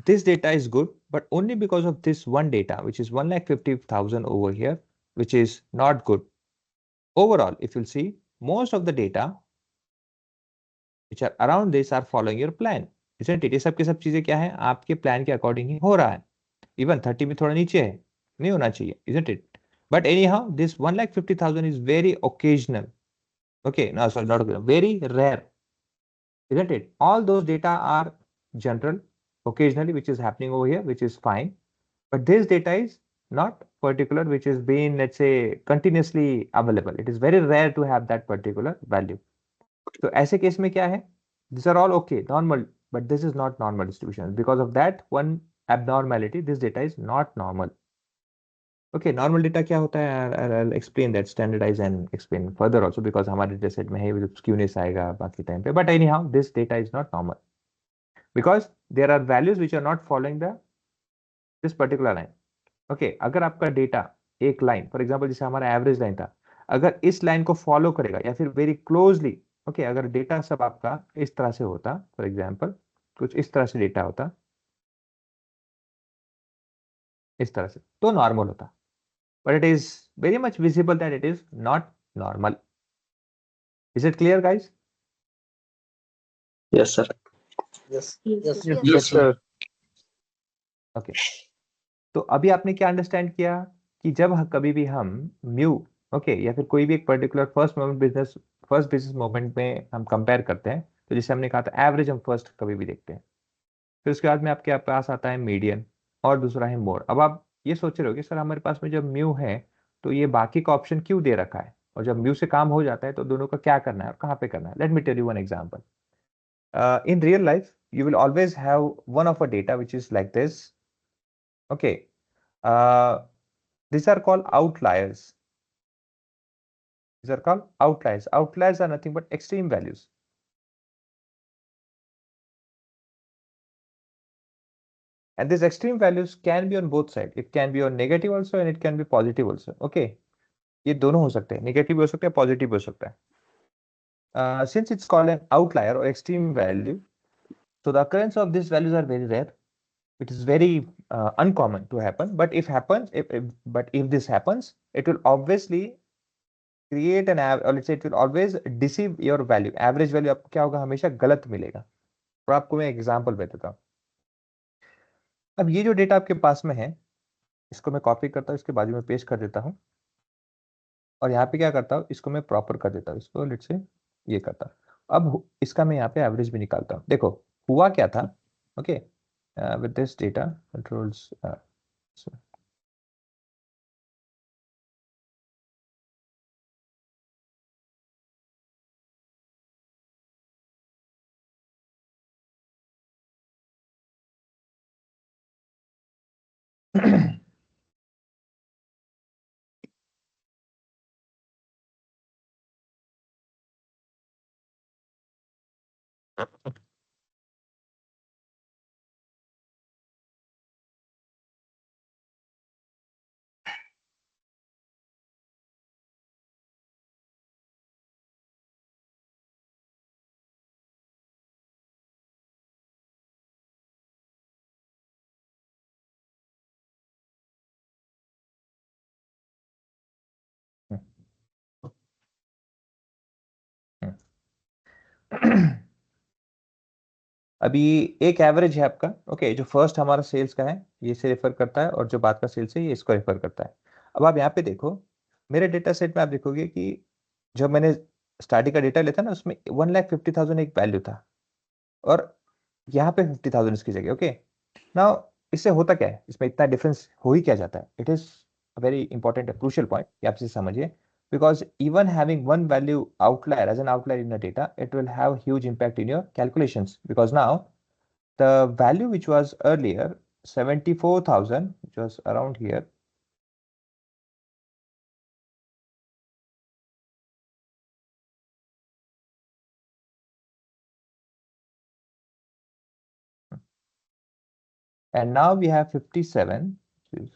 this data is good, but only because of this one data, which is 1,50,000 over here, which is not good. Overall, if you'll see, most of the data which are around this are following your plan, isn't it? ये सब के सब चीजें क्या है, आपके plan के according ही हो रहा है। इवन 30 में थोड़ा नीचे है, नहीं होना चाहिए, isn't it? But anyhow, this 1,50,000 is very occasional. Okay, no, sorry, not occasional, very rare, isn't it? All those data are general, occasionally, which is happening over here, which is fine. But this data is not particular, which is being, let's say, continuously available. It is very rare to have that particular value. So ऐसे case में क्या है? These are all okay, normal, but this is not normal distribution. Because of that one abnormality, this data is not normal. Okay, normal data क्या होता है? I'll explain that, standardize and explain further also, because हमारे data set में है skewness आएगा बाकी time पे. But anyhow, this data is not normal because there are values which are not following this particular line. Okay, अगर आपका data एक line, for example जैसे हमारा एवरेज लाइन था, अगर इस लाइन को फॉलो करेगा या फिर वेरी क्लोजली, ओके, अगर डेटा सब आपका इस तरह से होता, फॉर एग्जाम्पल कुछ इस तरह से डेटा होता, इस तरह से, तो नॉर्मल होता. But it is very much visible that it is not normal. Is it clear guys? Yes, sir. Yes. Yes. Yes. Yes, sir. Okay, तो अभी आपने क्या अंडरस्टैंड किया कि जब कभी भी हम म्यू, ओके, या फिर कोई भी एक पर्टिकुलर फर्स्ट बिजनेस मोमेंट में हम कंपेयर करते हैं, तो जैसे हमने कहा था एवरेज हम फर्स्ट कभी भी देखते हैं, फिर उसके बाद में आपके पास आता है मीडियन और दूसरा है मोड. अब आप ये सोच रहे हो कि सर हमारे पास में जब म्यू है तो ये बाकी का ऑप्शन क्यों दे रखा है, और जब म्यू से काम हो जाता है तो दोनों का क्या करना है और कहाँ पे करना है. Let me tell you one example. In real life, you will always have one of a data which is like this. Okay, these are called outliers. These are called outliers. Outliers are nothing but extreme values. And these extreme values can be on both sides. It can be on negative also and it can be positive also. Okay, ये दोनों हो सकते हैं, negative हो सकता है, positive हो सकता है. Since it's called an outlier or extreme value, so the occurrence of these values are very rare. It is very uncommon to happen, but if this happens, it will obviously create an or let's say it will always deceive your value. Average value आपको क्या होगा, हमेशा गलत मिलेगा. और आपको मैं example देता हूँ. अब ये जो डेटा आपके पास में है, इसको मैं कॉपी करता हूँ, इसके बाजू में पेस्ट कर देता हूँ, और यहाँ पे क्या करता हूँ, इसको मैं प्रॉपर कर देता हूँ, इसको लेट्स से ये करता हूँ. अब इसका मैं यहाँ पे एवरेज भी निकालता हूँ. देखो हुआ क्या था. Okay, with this data controls so अभी एक एवरेज है आपका. ओके, जो फर्स्ट हमारा सेल्स का है ये से रेफर करता है, और जो बाद का सेल्स है ये इसको रेफर करता है. अब आप यहाँ पे देखो, मेरे डेटा सेट में आप देखोगे कि जब मैंने स्टार्टिंग का डेटा लेता ना, उसमें 1,50,000 एक वैल्यू था, और यहाँ पे 50,000 इसकी जगह. ओके, नाउ इससे होता क्या है, इसमें इतना डिफरेंस हो ही क्या जाता है. It is very important crucial point, आप इसे समझिए. Because even having one value outlier as an outlier in the data, it will have huge impact in your calculations, because now the value which was earlier 74,000, which was around here, and now we have 57, which is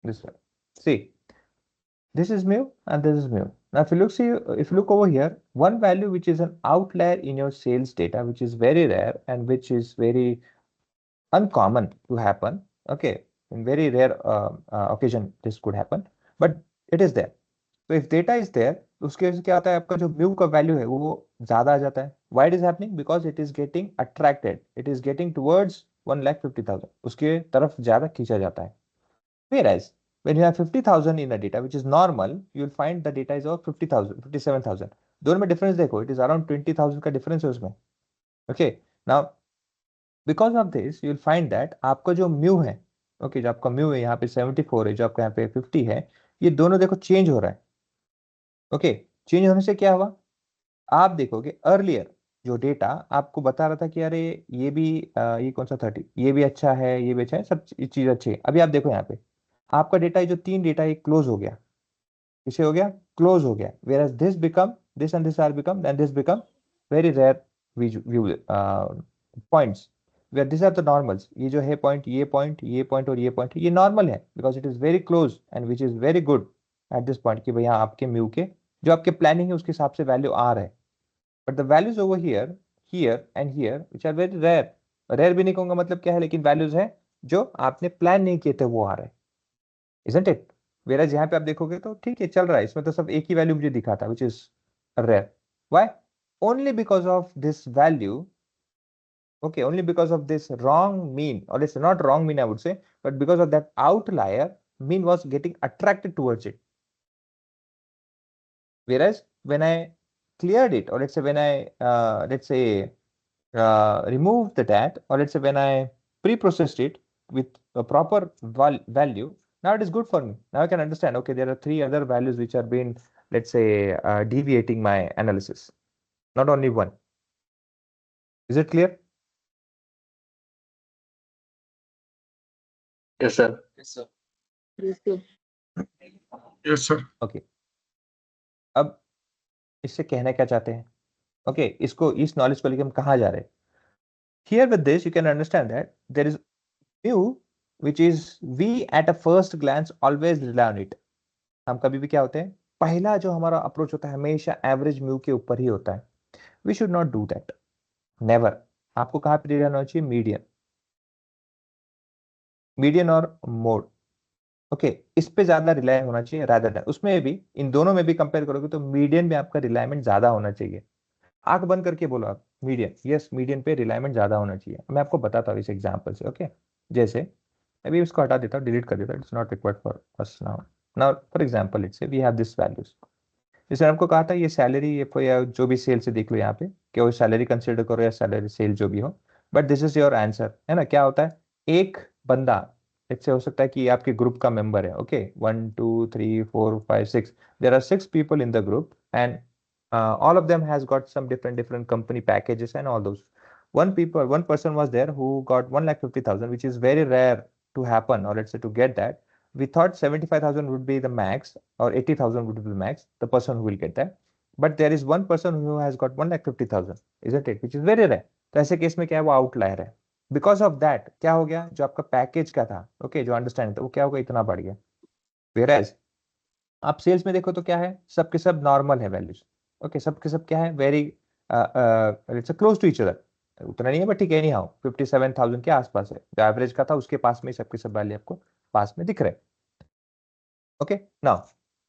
this one. See, this is mu and this is mu. Now if you look over here, one value which is an outlier in your sales data, which is very rare and which is very uncommon to happen. Okay, in very rare occasion this could happen, but it is there. So if data is there, तो उसके वजह से क्या होता है, आपका जो mu का वैल्यू है वो ज्यादा आ जाता है. Why it is happening? Because it is getting attracted, it is getting towards 1,50,000, उसके तरफ ज्यादा खींचा जाता है. Whereas when you have 50,000 in a data which is normal, you will find the data is of 50,000, 57,000. दोनों में डिफरेंस देखो, it is around 20,000 का डिफरेंस है उसमें। Okay, now because of this you will find that आपका जो mu है, okay, जो आपका म्यू है यहाँ पे 74 है, जो आपका यहाँ पे 50 है, ये दोनों देखो चेंज हो रहा है। ओके, चेंज होने से क्या हुआ, आप देखोगे अर्लियर जो डेटा आपको बता रहा था कि अरे ये भी ये कौन सा 30, ये भी अच्छा है, ये भी अच्छा है, सब चीज अच्छी है। अभी आप देखो यहाँ पे आपका डेटा, जो 3 डेटा ये क्लोज हो गया, किसे हो गया, क्लोज हो गया, whereas this become, this and this are become, then this become very rare viewpoints, where this are the normals. ये जो है पॉइंट, ये पॉइंट, ये पॉइंट और ये पॉइंट, ये नॉर्मल है because it is very close and which is very good at this point कि भैया आपके म्यू के जो आपके प्लानिंग है उसके हिसाब से वैल्यू आ रहा है। But the values over here, here and here which are very rare, rare भी नहीं कहूंगा, मतलब क्या है, लेकिन वैल्यूज है जो आपने प्लान नहीं किए थे वो आ रहे हैं, इजंट इट। वेराज यहाँ पे आप देखोगे तो ठीक है चल रहा है, इसमें तो सब एक ही वैल्यू मुझे दिखा था which is rare. Why? Only because of this value, okay, only because of this wrong mean, or it's not wrong mean I would say, but because of that outlier, mean was getting attracted towards it. Whereas when I cleared it, or let's say when I removed the dat, or let's say when I pre-processed it with a proper value, now it is good for me. Now I can understand, okay, there are 3 other values which are being, let's say, deviating my analysis, not only one. Is it clear? Yes, sir. Yes sir. Okay, अब इससे कहना क्या चाहते हैं, okay, इसको, इस knowledge को लेकर हम कहाँ जा रहे हैं। Here with this you can understand that there is mu which is we at a first glance always rely on it. हम कभी भी क्या होते हैं, पहला जो हमारा अप्रोच होता है हमेशा एवरेज म्यू के ऊपर ही होता है। We should not do that, never. आपको कहाँ पे रहना चाहिए, मीडियन, मीडियन और मोड, ओके, इस पे ज्यादा रिलाय होना चाहिए रादर देन, उसमें भी इन दोनों में भी कंपेयर करोगे तो मीडियन में आपका रिलायमेंट ज्यादा होना चाहिए। आंख बंद करके बोलो आप, मीडियन, यस मीडियन पे रिलायमेंट ज्यादा होना चाहिए। मैं आपको बताता हूँ इस एग्जांपल से, ओके। जैसे अभी इसको हटा देता हूँ, डिलीट कर देता हूँ, it's not required for us now. Now for example let's say we have this values, जैसे आपको कहा था ये सैलरी, ये कोई या जो भी सेल से देख लो यहाँ पे, कि वो सैलरी कंसिडर करो या सैलरी सेल जो भी हो, but this is your answer, है ना। क्या होता है, एक बंदा, इससे हो सकता है कि आपके ग्रुप का मेंबर है, okay, 1 2 3 4 5 6, there are 6 people in the group and all of them has got some different company packages and all those. One person was there who got 1,50,000, which is very rare to happen, or let's say to get that. We thought 75,000 would be the max, or 80,000 would be the max, the person who will get that. But there is one person who has got 1,50,000, isn't it? Which is very rare. तो ऐसे case में क्या है, वो outlier है। Because of that क्या हो गया, जो आपका पैकेज का था, ओके, जो अंडरस्टैंडिंग था, वो क्या होगा, इतना बढ़ गया। वेयर आप सेल्स में देखो तो क्या है, सबके सब नॉर्मल है वैल्यूज, ओके, सबके सब क्या है, very it's close to each other, उतना नहीं है बट ठीक है, एनी हाउ 57,000 के आसपास है, जो एवरेज का था उसके पास में ही सबके सब वैल्यू आपको पास में दिख रहे हैं। ओके, नाउ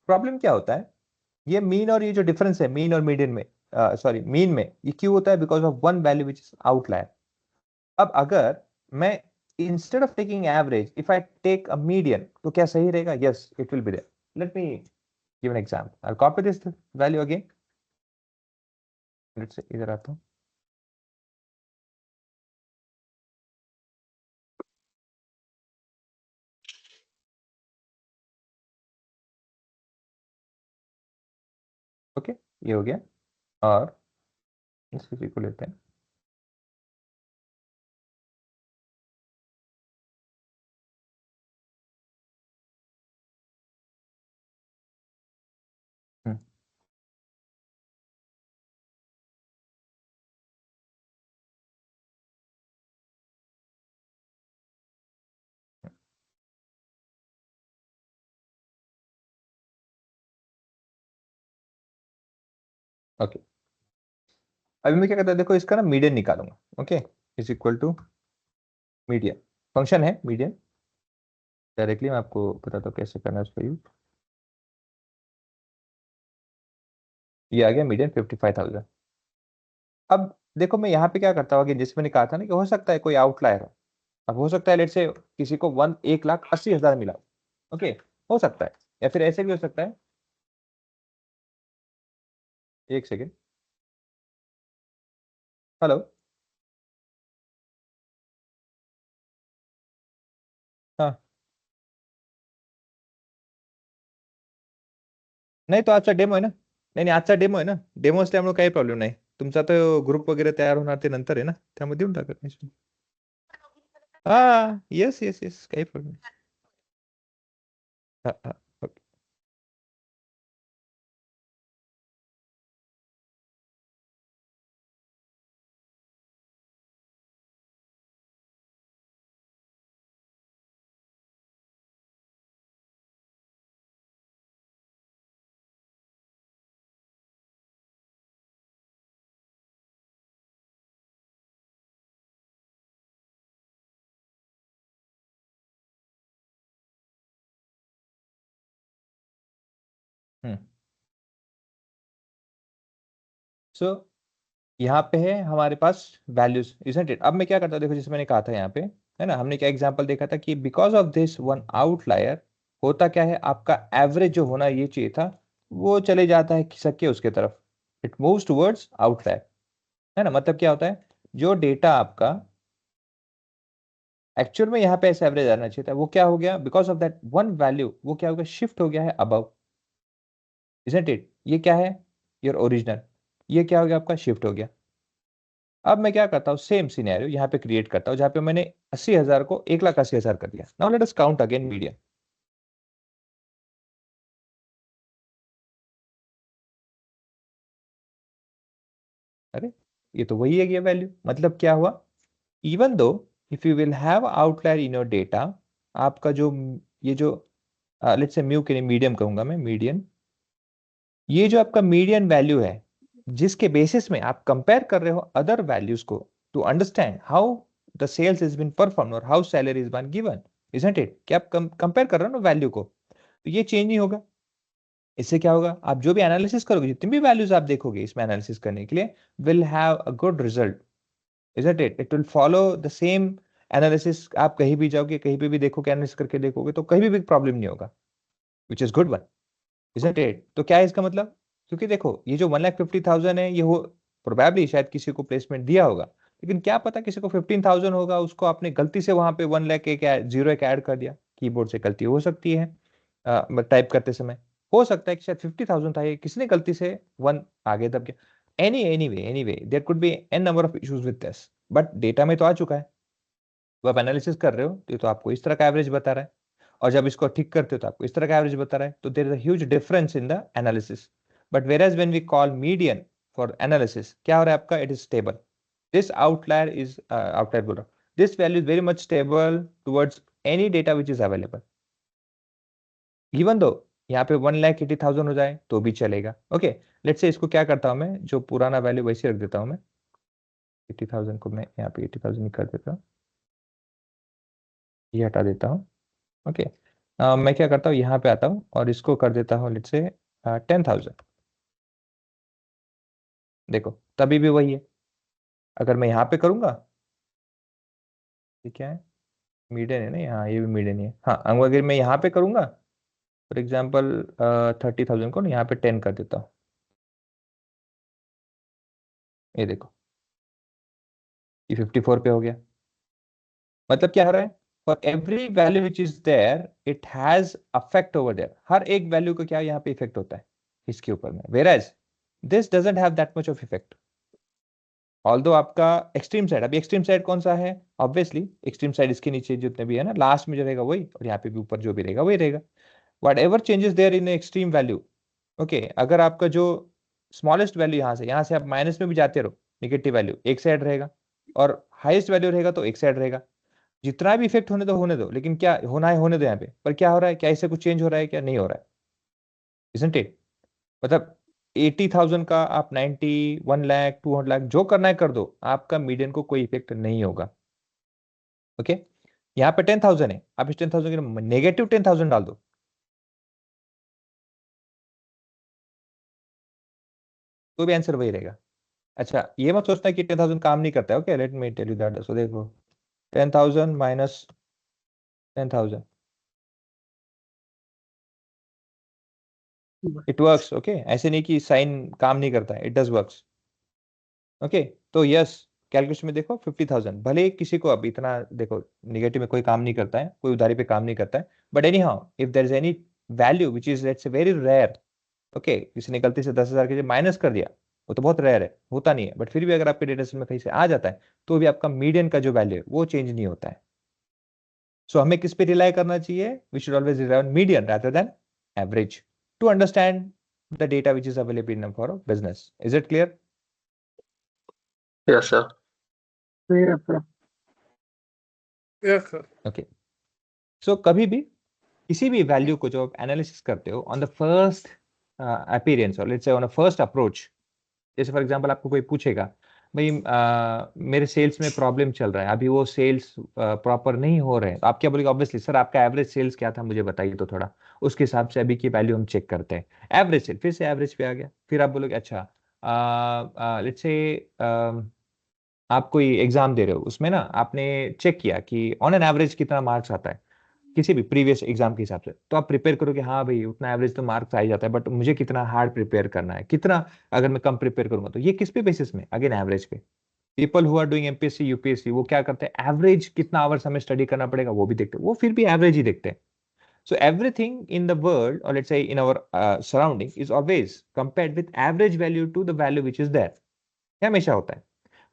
प्रॉब्लम क्या होता है, ये मीन और ये जो डिफरेंस है मीन और मीडियन में, सॉरी मीन में, ये क्यों होता है, because of one value which is outlier. अब अगर मैं instead of taking average if I take a median, तो क्या सही रहेगा, yes it will be there. Let me give an example. I'll copy this value again. Let's say इधर आता हूँ, ओके, ये हो गया। और इसी को लेते हैं, ओके। अभी मैं क्या करता हूँ, देखो इसका ना मीडियन निकालूंगा, okay, is equal to median, function है मीडियन, डायरेक्टली मैं आपको बताता हूँ कैसे करना है उसका यूज। ये आ गया मीडियन 55,000। अब देखो मैं यहाँ पे क्या करता हूँ, जैसे मैंने कहा था ना कि हो सकता है कोई आउटलायर हो। अब हो सकता है लेट से किसी को 1,80,000 मिला, ओके, हो सकता है, या फिर ऐसे भी हो सकता है एक सेकेंड। हेलो। हाँ, नाही तो आजचा डेमो आहे ना, नाही नाही आजचा डेमो आहे ना, डेमो असल्यामुळे काही प्रॉब्लेम नाही. तुमचा तो ग्रुप वगैरे तयार होणार ते नंतर आहे ना, त्यामध्ये देऊन टाका काही issue नाही. हा येस येस येस, काही प्रॉब्लेम नाही. हा हा ओके. सो यहाँ पे है हमारे पास वैल्यूज, इजंट इट? अब मैं क्या करता हूँ, देखो जैसे मैंने कहा था यहाँ पे, है ना, हमने क्या एग्जांपल देखा था कि because of this one outlier होता क्या है, आपका एवरेज जो होना ये चाहिए था वो चले जाता है खिसक के उसके तरफ, इट मूव्स टुवर्ड्स आउटलायर, है ना. मतलब क्या होता है, जो डेटा आपका एक्चुअल में यहाँ पे ऐसे एवरेज आना चाहिए था, वो क्या हो गया, because of that one value वो क्या हो गया, शिफ्ट हो गया है अबव, इजंट इट? ये क्या है, योर ओरिजिनल, ये क्या हो गया आपका, शिफ्ट हो गया. अब मैं क्या करता हूँ, सेम सिनेरियो यहाँ पे क्रिएट करता हूँ जहाँ पे मैंने 80,000 को 1,80,000 कर दिया. Now let us count again median. अरे ये तो वही है ये वैल्यू, मतलब क्या हुआ, even though if you will have outlier in your data, आपका जो ये जो लेट्स से म्यू के लिए मीडियम कहूंगा मैं, मीडियन, ये जो आपका मीडियन वैल्यू है जिसके बेसिस में आप कंपेयर कर रहे हो अदर वैल्यूज को to understand how the sales is been perform और how salary is been given, isn't it? क्या आप कंपेयर कर रहे हो ना वैल्यू को, तो ये चेंज नहीं होगा. इससे क्या होगा, आप जो भी एनालिसिस करोगे, जितनी भी वैल्यूज आप देखोगे इसमें एनालिसिस करने के लिए, will have a good result, isn't it? It will follow the same analysis. आप कहीं भी जाओगे, कहीं पे भी देखोगे, एनालिसिस करके देखोगे तो कहीं भी प्रॉब्लम नहीं होगा, which is good one, isn't it? तो क्या है इसका मतलब, क्योंकि देखो ये जो 1,50,000 है ये हो प्रोबेबली शायद किसी को प्लेसमेंट दिया होगा, लेकिन क्या पता किसी को 15,000 होगा, उसको आपने गलती से वहां पे 1 लाख एक जीरो एक ऐड कर दिया, कीबोर्ड से गलती हो सकती है टाइप करते समय, हो सकता है कि शायद 50,000 था, ये किसने गलती से वन आगे दब गया. Anyway there could be an number of issues with this, but data में तो आ चुका है, तो आप एनालिसिस कर रहे हो तो आपको इस तरह का एवरेज बता रहा है, और जब इसको ठीक करते हो तो आपको इस तरह का एवरेज बता रहा है, तो there is a huge difference in the analysis. But whereas when we call median for analysis, क्या हो रहा है आपका, it is stable. This outlier is outlier बोल रहा हूं, this value is very much stable towards any data which is available, even though यहाँ पे 1,80,000 हो जाए तो भी चलेगा. ओके, लेट्स से इसको क्या करता हूं मैं, जो पुराना वैल्यू वैसे रख देता हूं मैं, 80,000 को मैं यहाँ पे 80,000 ही कर देता हूँ, ये हटा देता हूँ. ओके, मैं क्या करता हूँ, यहाँ पे आता हूँ और इसको कर देता हूँ लेट्स से 10,000. देखो तभी भी वही है, अगर मैं यहाँ पे करूंगा, ये क्या है, मीडियन है ना, यहाँ ये भी मीडियन ही है. हाँ, अगर मैं यहाँ पे करूंगा फॉर एग्जाम्पल 30,000 को ना यहाँ पे 10 कर देता हूँ, ये देखो ये 54 पे हो गया. मतलब क्या हो रहा है, for every value which is there it has affect over there, हर एक वैल्यू का क्या यहाँ पे इफेक्ट होता है इसके ऊपर में, whereas this doesn't have that much of effect. Although आपका एक्सट्रीम साइड, अभी एक्सट्रीम साइड कौन सा है, ऑब्वियसली एक्सट्रीम साइड इसके नीचे जितने भी है ना, लास्ट में जो रहेगा वही, और यहाँ पे भी ऊपर जो भी रहेगा वही रहेगा. Whatever changes there in extreme value, okay, अगर आपका जो स्मॉलेस्ट वैल्यू यहाँ से आप माइनस में भी जाते रहो, निगेटिव वैल्यू एक साइड रहेगा, और हाईएस्ट वैल्यू रहेगा तो एक साइड रहेगा. जितना भी इफेक्ट होने दो, लेकिन क्या होना है होने दो यहाँ पे, पर क्या हो रहा है, क्या इससे कुछ चेंज हो रहा है, क्या नहीं हो रहा है, इजंट इट? मतलब 80,000 का आप 90, 1 लाख, 200 लाख जो करना है कर दो, आपका मीडियन को कोई इफेक्ट नहीं होगा. ओके, यहाँ पे 10,000 है, आप इस 10,000 के नेगेटिव 10,000 डाल दो, तो भी आंसर वही रहेगा. अच्छा, ये मत सोचना कि 10,000 काम नहीं करता है. Okay, let me tell you that. So देखो 10,000 माइनस 10,000, इट वर्क्स। ओके, ऐसे नहीं कि साइन काम नहीं करता है, इट डज वर्क्स। ओके, तो यस, कैलकुलेशन में देखो 50,000, भले ही किसी को अब इतना देखो निगेटिव में कोई काम नहीं करता है, कोई उधारी पे काम नहीं करता है, but anyhow if there is any value which is let's say very rare, okay, किसी ने गलती से 10,000 के माइनस कर दिया, वो तो बहुत रेयर है, होता नहीं है, बट फिर भी अगर आपके डेटा सेट में कहीं से आ जाता है तो भी आपका मीडियन का जो वैल्यू है वो चेंज नहीं होता है। सो हमें किस पे रिलाई करना चाहिए? We should always rely on median rather than average to understand the data which is available in for business. Is it clear? Yes, sir. Yes, sir. Yes, sir. Okay, so कभी भी किसी भी value को जो आप analysis करते हो on the first appearance और लेट्स से ऑन अ फर्स्ट अप्रोच, जैसे फॉर एग्जांपल आपको कोई पूछेगा भाई मेरे सेल्स में प्रॉब्लम चल रहा है, अभी वो सेल्स प्रॉपर नहीं हो रहे हैं, तो आप क्या बोलेंगे? ऑब्वियसली सर आपका एवरेज सेल्स क्या था मुझे बताइए तो थोड़ा, उसके हिसाब से अभी की वैल्यू हम चेक करते हैं। एवरेज सेल, फिर से एवरेज पे आ गया, फिर आप बोलोगे अच्छा लेट्स से आप कोई एग्जाम दे रहे हो, उसमें ना आपने चेक किया कि ऑन एन एवरेज कितना मार्क्स आता है किसी भी प्रीवियस एग्जाम के हिसाब से, तो आप प्रिपेयर करोगे हाँ भाई उतना एवरेज तो मार्क्स आ ही जाता है, बट मुझे कितना हार्ड प्रिपेयर करना है, कितना अगर मैं कम प्रिपेयर करूंगा, तो ये किस पे बेसिस में? अगेन एवरेज पे। People who are doing MPSC UPSC वो क्या करते हैं? एवरेज कितना आवर्स हमें स्टडी करना पड़ेगा वो भी देखते हैं, वो फिर भी एवरेज ही देखते हैं। So everything in the world और let's say in our surrounding is always compared with average value to the value which is there, हमेशा होता है।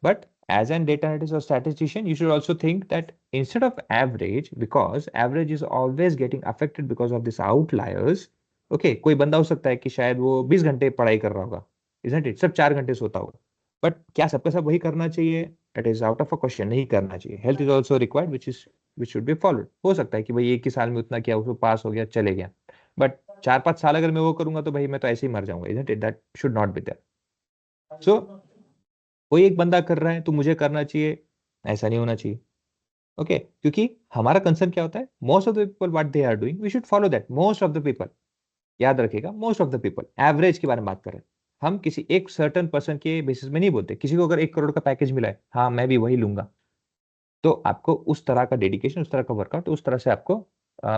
But as an data analyst or statistician, you should also think that instead of average, because average is always getting affected because of these outliers. Okay, कोई बंदा हो सकता है कि शायद वो 20 घंटे पढ़ाई कर रहा होगा, isn't it? सब 4 घंटे सोता होगा, बट क्या सबका सब वही करना चाहिए? That is out of a question, नहीं करना चाहिए। Health is also required which should be followed। हो सकता है कि भाई एक ही साल में उतना किया उसको पास हो गया चले गया, बट 4-5 साल अगर मैं वो करूंगा तो भाई मैं तो ऐसे ही मर जाऊंगा, isn't it? That should not be there। So कोई एक बंदा कर रहा है तो मुझे करना चाहिए, ऐसा नहीं होना चाहिए। ओके, क्योंकि हमारा कंसर्न क्या होता है? Most of the people what they are doing we should follow that. Most of the people, याद रखिएगा, most of the people, average के बारे में बात कर रहे हैं हम, किसी एक सर्टन पर्सन के बेसिस में नहीं बोलते। किसी को अगर 1 करोड़ का पैकेज मिला है, हाँ मैं भी वही लूंगा, तो आपको उस तरह का डेडिकेशन, उस तरह का वर्कआउट, उस तरह से आपको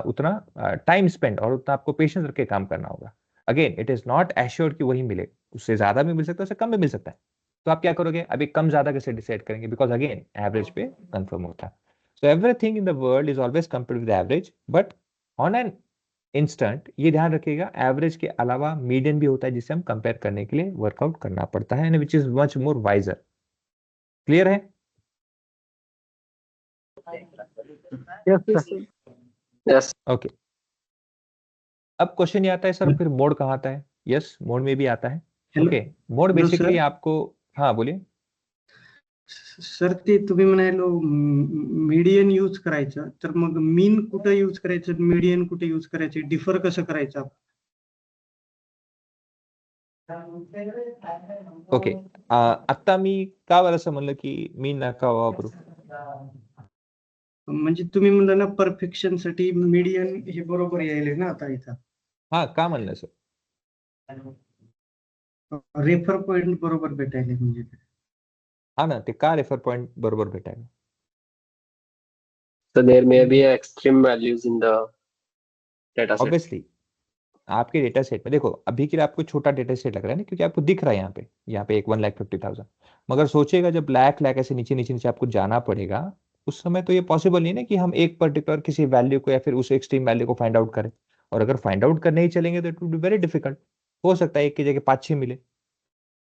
उतना टाइम स्पेंड और उतना आपको पेशेंस रख के काम करना होगा। Again it is not assured कि वही मिले, उससे ज्यादा भी मिल सकता है, उससे कम भी मिल सकता है। तो आप क्या करोगे? अभी कम ज्यादा कैसे डिसाइड करेंगे? बिकॉज अगेन एवरेज पे कंफर्म होता है। सो everything in the world is always compared with average, but on an instant ये ध्यान रखिएगा एवरेज के अलावा मीडियन भी होता है जिसे हम कंपेयर करने के लिए वर्कआउट करना पड़ता है, which is much more wiser. Clear है? Yes, sir. Yes. ओके, अब क्वेश्चन ये आता है सर फिर मोड कहाँ आता है? यस, मोड में भी आता है। Hello okay, mode hello basically sir आपको, हाँ बोलिए। सर ते तुम्ही म्हणालो मीडियन यूज करायचं तर मग मीन कुठं यूज करायचं मीडियन कुठे यूज करायचं डिफर कसं करायचं ओके, आत्ता मी का बरं असं म्हणलं की मी नका वापरू? म्हणजे तुम्ही म्हणलं ना परफेक्शन साठी मीडियन हे बरोबर यायले ना आता इथं हा का म्हणलं सर? रेफर पॉइंट बरोबर भेटायले म्हणजे हा ना, ते का रेफर पॉइंट बरोबर भेटायला? So there may be extreme values in the data set. Obviously आपके डेटा सेट में देखो, अभी के लिए आपको छोटा डेटा सेट लग रहा है ना, क्योंकि आपको दिख रहा है यहाँ पे एक 1,50,000, मगर सोचिएगा जब लाख लाख ऐसे नीचे नीचे नीचे आपको जाना पड़ेगा, उस समय तो ये पॉसिबल नहीं ना कि हम एक पर्टिकुलर किसी वैल्यू को या फिर उस एक्सट्रीम वैल्यू को फाइंड आउट करें, और अगर फाइंड आउट करने ही चलेंगे तो it will be very difficult. हो सकता है एक की जगह 5-6 मिले।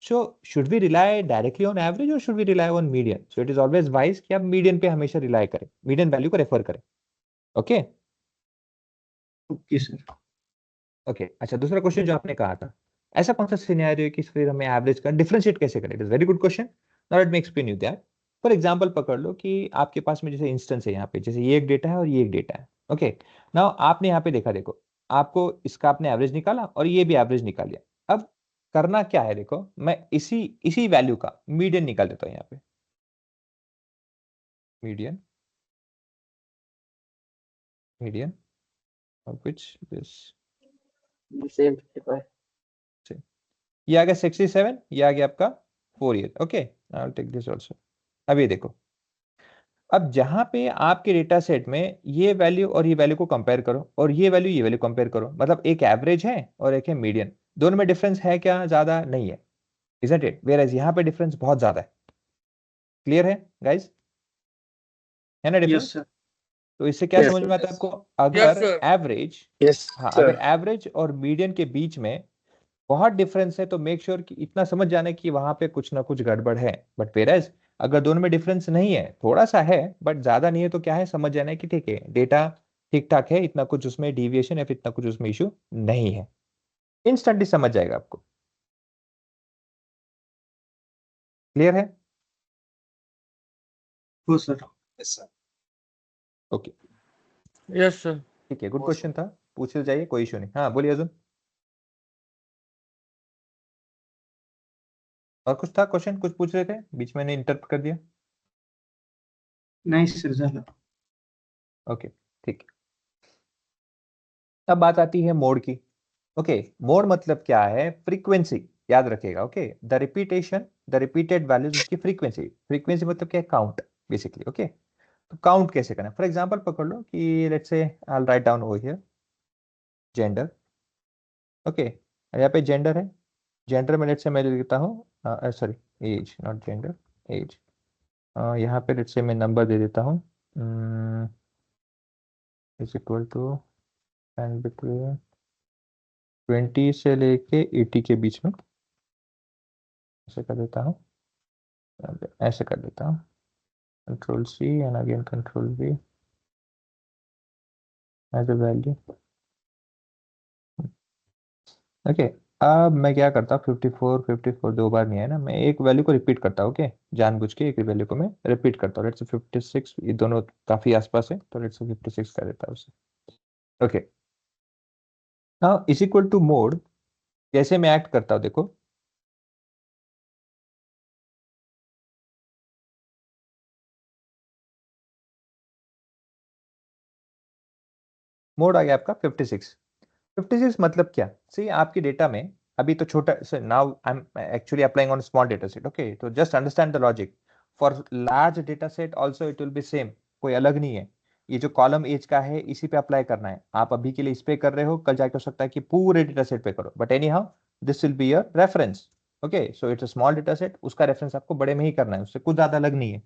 So should we rely directly on average और should we rely on median? So it is always wise कि आप मीडियन पे हमेशा रिलाई करें, मीडियन वैल्यू को रेफर करें। ओके ओके सर ओके, अच्छा दूसरा क्वेश्चन जो आपने कहा था, ऐसा कौन सा सिनेरियो है कि फिर हमें एवरेज का डिफरेंशिएट कैसे करें? It is very good question. Now let me explain you that. For example पकड़ लो कि आपके पास में जैसे इंस्टेंस है यहाँ पे, जैसे ये एक डेटा है और ये एक डेटा है। ओके, नाउ आपने यहाँ पे देखा, देखो आपको इसका आपने एवरेज निकाला और ये भी एवरेज निकाल लिया। अब करना क्या है, देखो मैं इसी इसी वैल्यू का मीडियन निकाल देता हूँ यहाँ पे, median median of which this, The same 55. ये आ गया 67, ये आ गया आपका 4 year. Okay, I will take this also. अब ये देखो, अब जहां पे आपके डेटा सेट में ये वैल्यू और ये वैल्यू को कंपेयर करो और ये वैल्यू कंपेयर करो, मतलब एक एवरेज है और एक है मीडियन, दोनों में डिफरेंस है क्या? ज्यादा नहीं है, इजंट इट? वेयर यहाँ पे डिफरेंस बहुत ज्यादा है। क्लियर है गाइस? है ना यस डिफरेंस? सर। तो इससे क्या Yes, समझ में आता है yes. आपको? अगर sir. एवरेज, yes, हाँ, sir. अगर एवरेज और मीडियन के बीच में बहुत डिफरेंस है तो मेक श्योर कि इतना समझ जाना कि वहां पे कुछ ना कुछ गड़बड़ है। बट वेरएज अगर दोनों में डिफरेंस नहीं है, थोड़ा सा है बट ज्यादा नहीं है, तो क्या है, समझ जाना है कि ठीक है, डेटा ठीक ठाक है, इतना कुछ उसमें डिविएशन या फिर इतना कुछ उसमें इशू नहीं है। इंस्टेंटली समझ जाएगा आपको। क्लियर है? हो sir. Yes, sir. Okay, Yes, sir. ठीक है, गुड हो क्वेश्चन था, पूछ जाइए, कोई इशू नहीं। हाँ बोलिए अर्जुन। और कुछ था क्वेश्चन, कुछ पूछ रहे थे, बीच में ने इंटरप्ट कर दिया। नाही सर, झालं। ओके, ठीक है। अब बात आती है मोड की। ओके, मोड मतलब क्या है? फ्रीक्वेंसी, याद रखिएगा। Okay, the repetition, the repeated values, उसकी फ्रीक्वेंसी। फ्रीक्वेंसी मतलब क्या है? Count basically. ओके, तो काउंट कैसे करना है? फॉर एग्जांपल पकड़ लो कि let's say I will write down over here gender. Okay, यहाँ पे जेंडर है, जेंडर में लेट्स से मैं लिखता हूँ, sorry, age, not gender, age. यहाँ पे लेट्स से मैं नंबर दे देता हूँ, is equal to and between 20 से लेके 80 के बीच में, ऐसे कर देता हूँ, ऐसे कर देता हूँ, control C and again control V as a value. Okay, अब मैं क्या करता हूँ, 54 54 दो बार नहीं है ना, मैं एक वैल्यू को रिपीट करता हूँ। ओके, जानबूझ के एक वैल्यू को मैं रिपीट करता हूँ। लेट्स से 56, ये दोनों काफी आसपास है तो लेट्स से 56 कर देता हूँ उसे। Okay, now is equal to mode, कैसे मैं एक्ट करता हूँ देखो। मोड आ गया आपका 56। 56 मतलब क्या? सी आपकी डेटा में अभी तो छोटा, now I am actually applying on small data set. Okay, तो just understand the logic. For large data set also it will be same, कोई अलग नहीं है। ये जो कॉलम एज का है इसी पे अप्लाई करना है। आप अभी के लिए इस पे कर रहे हो, कल जाके हो सकता है कि पूरे डेटा सेट पे करो, but any how this will be your reference. Okay, so it's a small data set, उसका रेफरेंस आपको बड़े में ही करना है, उससे कुछ ज्यादा अलग नहीं है।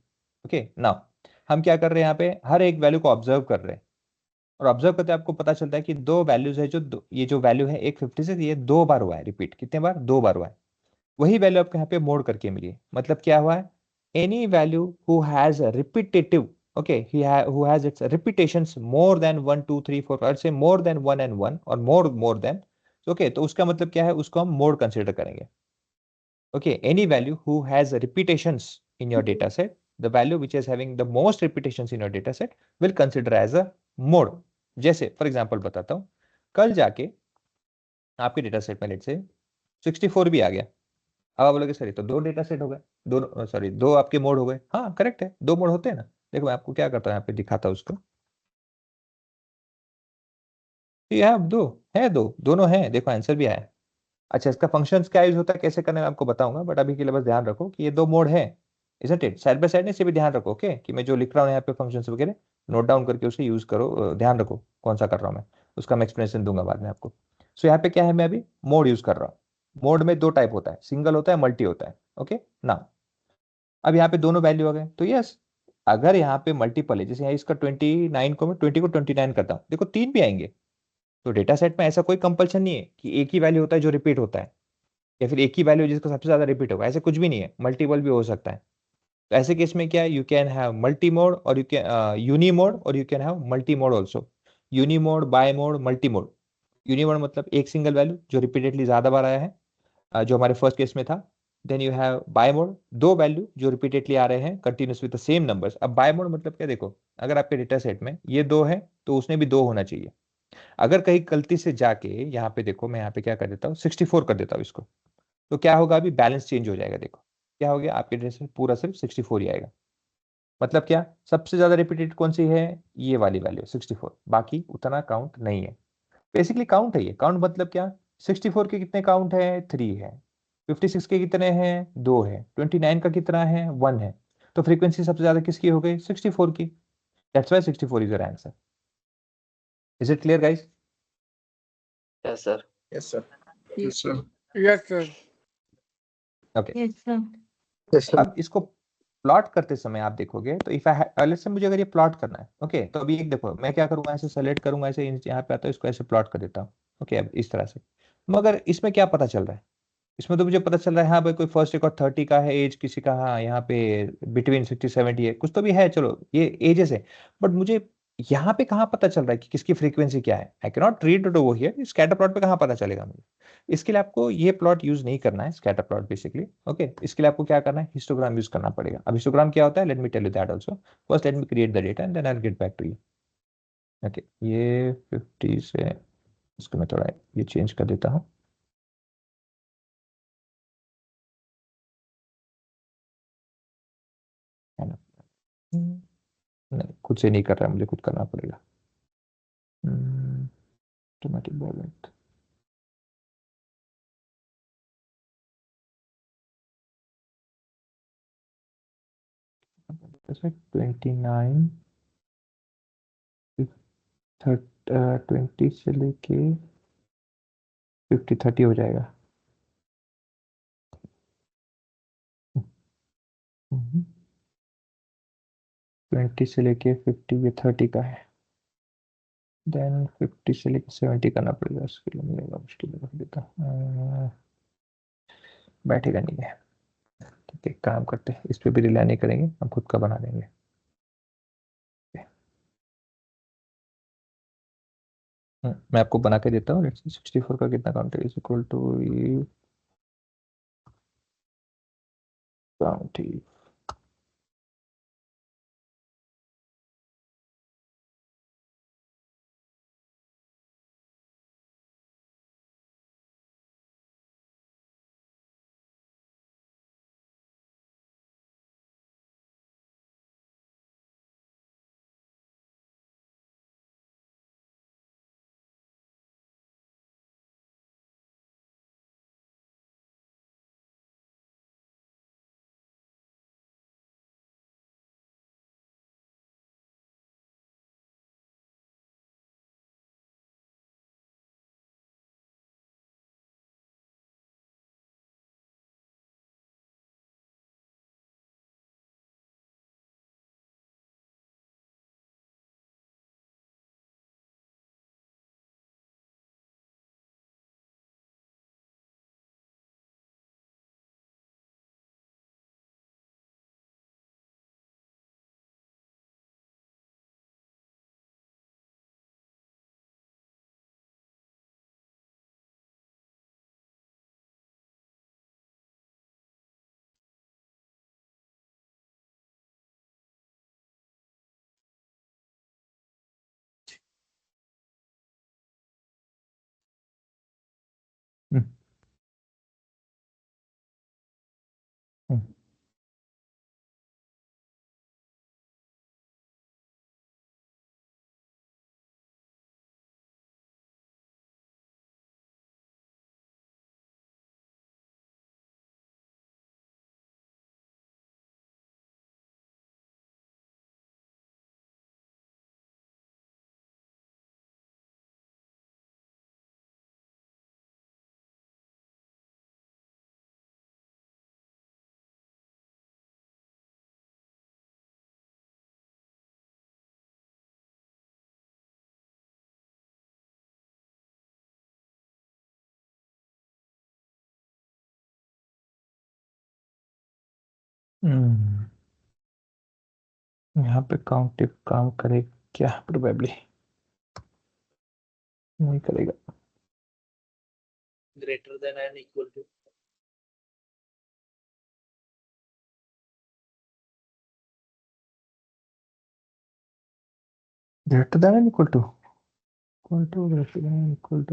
ओके, नाउ हम क्या कर रहे हैं, यहाँ पे हर एक वैल्यू को ऑब्जर्व कर रहे हैं, और ऑब्जर्व करते आपको पता चलता है कि दो वैल्यूज है, ये जो वैल्यू है 156, ये दो बार हुआ है रिपीट। कितने बार? दो बार हुआ है। वही वैल्यू आपको यहाँ पे मोड करके मिली है। मतलब क्या हुआ है? Any value who has repetitive, okay, who has its repetitions more than 1 2 3 4 5, से मोर देन 1 and 1 और मोर देन, ओके, तो उसका मतलब क्या है? उसको हम मोड कंसिडर करेंगे। Okay, any value who has repetitions in your data set, the value which is having the most repetitions in your data set will consider as a mode. जैसे for example बताता हूं, कल जाके आपके data set में late से 64 भी आ गया। अब आप बोलोगे सर ये तो दो डेटा सेट हो गए, दो, सॉरी, दो आपके मोड हो गए। हाँ करेक्ट है, दो मोड होते हैं ना। देखो मैं आपको क्या करता हूँ, यहाँ पे दिखाता हूँ उसको। ये है, अब दो है, दोनों है, देखो आंसर भी आया। अच्छा, इसका फंक्शंस क्या यूज होता है, कैसे करना है मैं आपको बताऊंगा, बट अभी के लिए बस ध्यान रखो कि ये दो मोड है, isn't it? Side by side नहीं, से भी ध्यान रखो। ओके, कि मैं जो लिख रहा हूँ यहाँ पे फंक्शंस वगैरह नोट डाउन करके उसे यूज करो, ध्यान रखो कौन सा कर रहा हूँ मैं, उसका मैं एक्सप्लेनेशन दूंगा बाद में आपको। सो यहाँ पे क्या है, मैं अभी मोड यूज कर रहा हूँ। मोड में दो टाइप होता है, सिंगल होता है, मल्टी होता है। ओके ना, अब यहाँ पे दोनों वैल्यू आ गए तो यस, अगर यहाँ पे मल्टीपल है, जैसे यहाँ इसका 29 को मैं 20 को 29 करता हूँ, देखो तीन भी आएंगे। तो डेटा सेट में ऐसा कोई कंपल्शन नहीं है कि एक ही वैल्यू होता है जो रिपीट होता है, या फिर एक ही वैल्यू जिसका सबसे ज्यादा रिपीट होगा, ऐसे कुछ भी नहीं है, मल्टीपल भी हो सकता है। तो ऐसे केस में क्या है, you can have multi mode और यू कैन यूनी मोड, और you can have multi mode also. Uni mode, bi mode, multi mode. यूनी मोड मतलब एक सिंगल वैल्यू जो रिपीटेडली ज्यादा बार आया है, जो हमारे फर्स्ट केस में था। Then you have bi mode, दो वैल्यू जो रिपीटेडली आ रहे हैं continuous with the same numbers. अब बाय मोड मतलब क्या, देखो अगर आपके डेटा सेट में ये दो है तो उसने भी दो होना चाहिए। अगर कहीं गलती से जाके यहाँ पे देखो, मैं यहाँ पे क्या कर देता हूँ, 64 कर देता हूँ इसको, तो क्या होगा, अभी बैलेंस चेंज हो जाएगा। देखो क्या हो गया, आपके डेटा सेट पूरा सिर्फ 64 ही आएगा। मतलब क्या, सबसे ज्यादा रिपीटेड कौन सी है, ये वाली वैल्यू 64, बाकी उतना काउंट नहीं है। बेसिकली काउंट है ये। काउंट मतलब क्या, 64 के कितने काउंट है, 3 है। 56 के कितने हैं, 2 है। 29 का कितना है, 1 है। तो फ्रीक्वेंसी सबसे ज्यादा किसकी हो गई? 64 की। That's why 64 is your answer. Is it clear guys? Yes, sir. Yes, sir. Yes, sir. Yes, sir. Okay, Yes, sir. Yes, sir. अब इसको प्लॉट करते समय आप देखोगे तो इफ आई लेट्स से मुझे अगर ये प्लॉट करना है, ओके, तो अभी एक देखो मैं क्या करूंगा, ऐसे सेलेक्ट करूंगा, ऐसे यहाँ पे आता है, इसको ऐसे प्लॉट कर देता हूँ। ओके, अब इस तरह से, मगर इसमें क्या पता चल रहा है? इसमें तो मुझे पता चल रहा है हाँ भाई कोई फर्स्ट रिकॉर्ड 30 का है एज किसी का, हाँ यहाँ पे बिटवीन 60-70 है, कुछ तो भी है, चलो ये एजेस है। बट मुझे यहाँ पे कहाँ पता चल रहा है कि किसकी फ्रीक्वेंसी क्या है? I can not read it over here. Scatter plot पे कहाँ पता चलेगा मुझे? इसके लिए आपको ये प्लॉट यूज नहीं करना है, स्कैटर प्लॉट बेसिकली। ओके, इसके लिए आपको क्या करना है? हिस्टोग्राम यूज करना पड़ेगा। अब हिस्टोग्राम क्या होता है? Let me tell you that also. First let me create the data and then I will get back to you. Okay, ये 50 से इसको मैं थोड़ा ये चेंज कर देता हूँ। है ना? नहीं, खुद से नहीं कर रहा है, मुझे खुद करना पड़ेगा। ऑटोमेटिक बॉल 29 20 से लेके 50-30 हो जाएगा। 20 से लेके 50, ये 30 का है। देन 50 से लेके 70 करना पड़ेगा, उसके लिए मिलेगा मुश्किल रख देता हूँ। बैठेगा नहीं है। ठीक है, काम करते हैं, इस पे भी रिलाई नहीं करेंगे, हम खुद का बना देंगे। मैं आपको बना के देता हूँ। लेट्स सी 64 का कितना काउंट है, इज इक्वल टू काउंट। हम्म, हम्म, हम्म। यहाँ पे काउंट इफ काम करे क्या? प्रोबेबली नहीं करेगा। Greater than and equal to. Greater than greater than equal to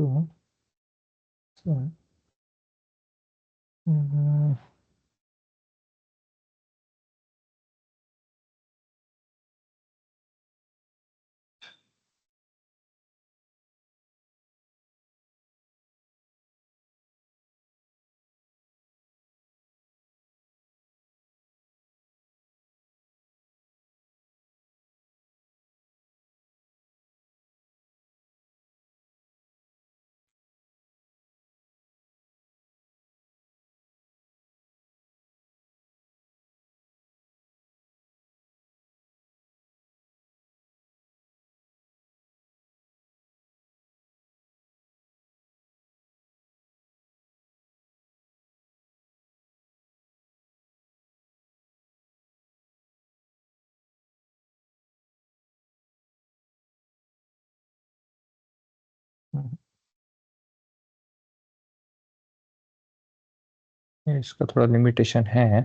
इसका थोड़ा लिमिटेशन है,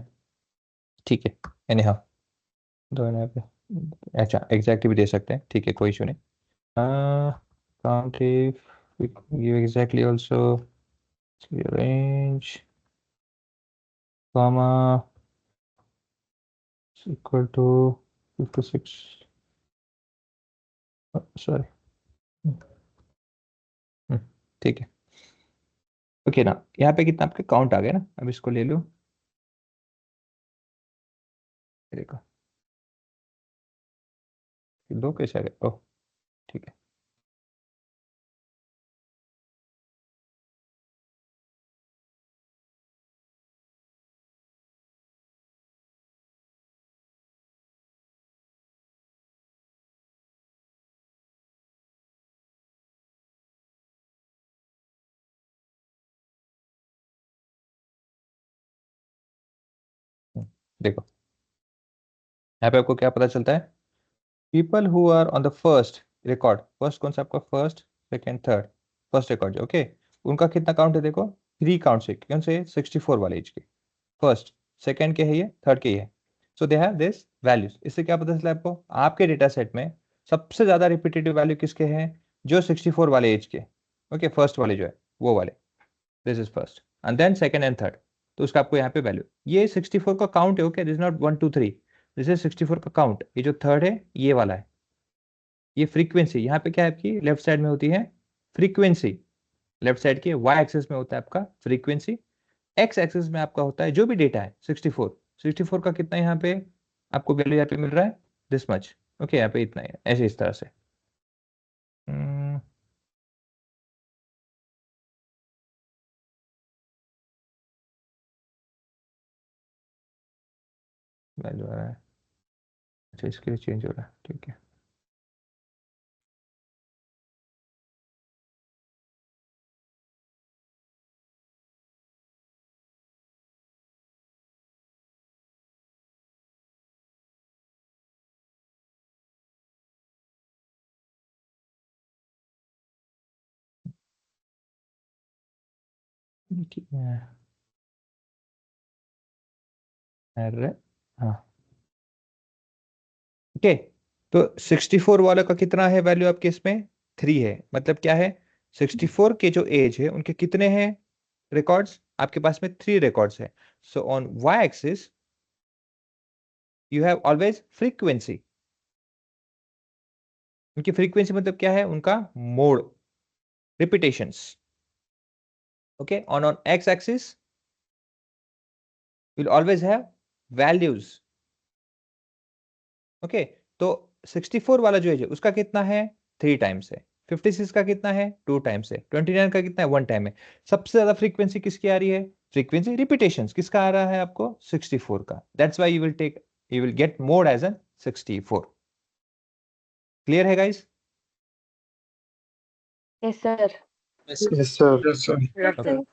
ठीक है। एनी हाउ दो यहाँ पे, अच्छा एग्जैक्ट भी दे सकते हैं, ठीक है, कोई इशू नहीं। Count if you exactly also range comma equal to 56, sorry, ठीक है। ओके ना, यहाँ पे कितना आपका काउंट आ गया ना, अब इसको ले लो, देखो दो कैसे आ गए, ओह ठीक है। देखो यहाँ पे आपको क्या पता चलता है, people who are on the first record, first कौन सा आपका, first second third, first record okay, उनका कितना काउंट है देखो, 3 काउंट से, कौन से, 64 वाले एज के, फर्स्ट सेकेंड के है ये, थर्ड के है, सो दे हैव दिस वैल्यूज। इससे क्या पता चला आपको, आपके डेटा सेट में सबसे ज्यादा रिपीटेटिव वैल्यू किसके हैं, जो 64 वाले एज के, ओके फर्स्ट वाले जो है वो वाले, this is first and then second and third, तो उसका आपको यहाँ पे वैल्यू, ये 64 का काउंट है, okay this not 1 2 3, this is 64 का काउंट। ये जो थर्ड है ये वाला है, ये फ्रीक्वेंसी, यहाँ पे क्या है आपकी लेफ्ट साइड में होती है फ्रीक्वेंसी, लेफ्ट साइड के वाई एक्सिस में होता है आपका फ्रीक्वेंसी, एक्स एक्सिस में आपका होता है जो भी डेटा है 64, 64 का कितना यहाँ पे आपको वैल्यू यहाँ पे मिल रहा है, दिस मच, ओके यहाँ पे इतना है, ऐसे इस तरह से। वैल्यू आ रहा है, अच्छा इसके लिए चेंज हो रहा है, ठीक है। ठीक है, अरे हाँ ओके, तो 64 वाले का कितना है वैल्यू आपके इसमें, 3 है, मतलब क्या है, 64 के जो एज है उनके कितने हैं रिकॉर्ड्स, आपके पास में 3 रिकॉर्ड्स है, so on Y axis you have always frequency, उनकी फ्रीक्वेंसी मतलब क्या है, उनका mode, repetitions, okay on X axis will always have values, okay तो 64 वाला जो है उसका कितना है, 3 टाइम्स है, 56 का कितना है, 2 टाइम्स है, 29 का कितना है, 1 टाइम है। सबसे ज्यादा फ्रीक्वेंसी किसकी आ रही है, फ्रीक्वेंसी रिपीटेशंस किसका आ रहा है आपको, 64 का, that's why you will get mode as an 64। Clear है guys? Yes sir. Yes, sir. Yes sir. Yes, sir.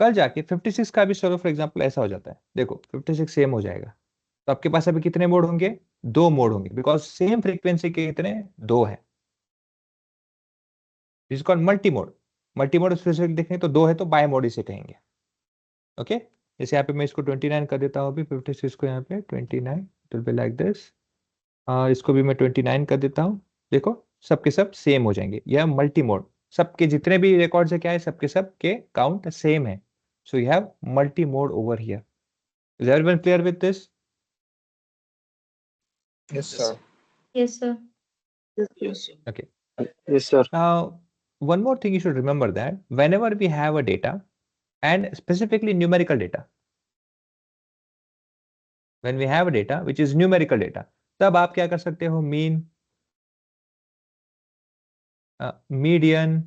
कल जाके 56 का भी चलो फॉर एग्जांपल ऐसा हो जाता है, देखो 56 सेम हो जाएगा, तो आपके पास अभी कितने मोड होंगे, 2 मोड होंगे, बिकॉज सेम फ्रीक्वेंसी के कितने, 2 है, is called multi mode. Multi mode specific देखें तो 2 है, तो बाय मोड इसे कहेंगे, ओके जैसे यहाँ पे मैं इसको 29 कर देता हूँ, अभी 56 को यहाँ पे 29, it will be like this, इसको भी मैं 29 कर देता हूँ, देखो सबके सब सेम हो जाएंगे, यह मल्टी मोड, सबके जितने भी रिकॉर्ड्स है क्या है, सबके सब के काउंट सेम है, so you have multi mode over here. Is everyone clear with this? Yes, sir. Yes sir. Yes, sir. Okay. Yes, sir. Now, one more thing you should remember, that whenever we have a data and specifically numerical data, when we have a data which is numerical data, तब आप क्या कर सकते हो, mean, median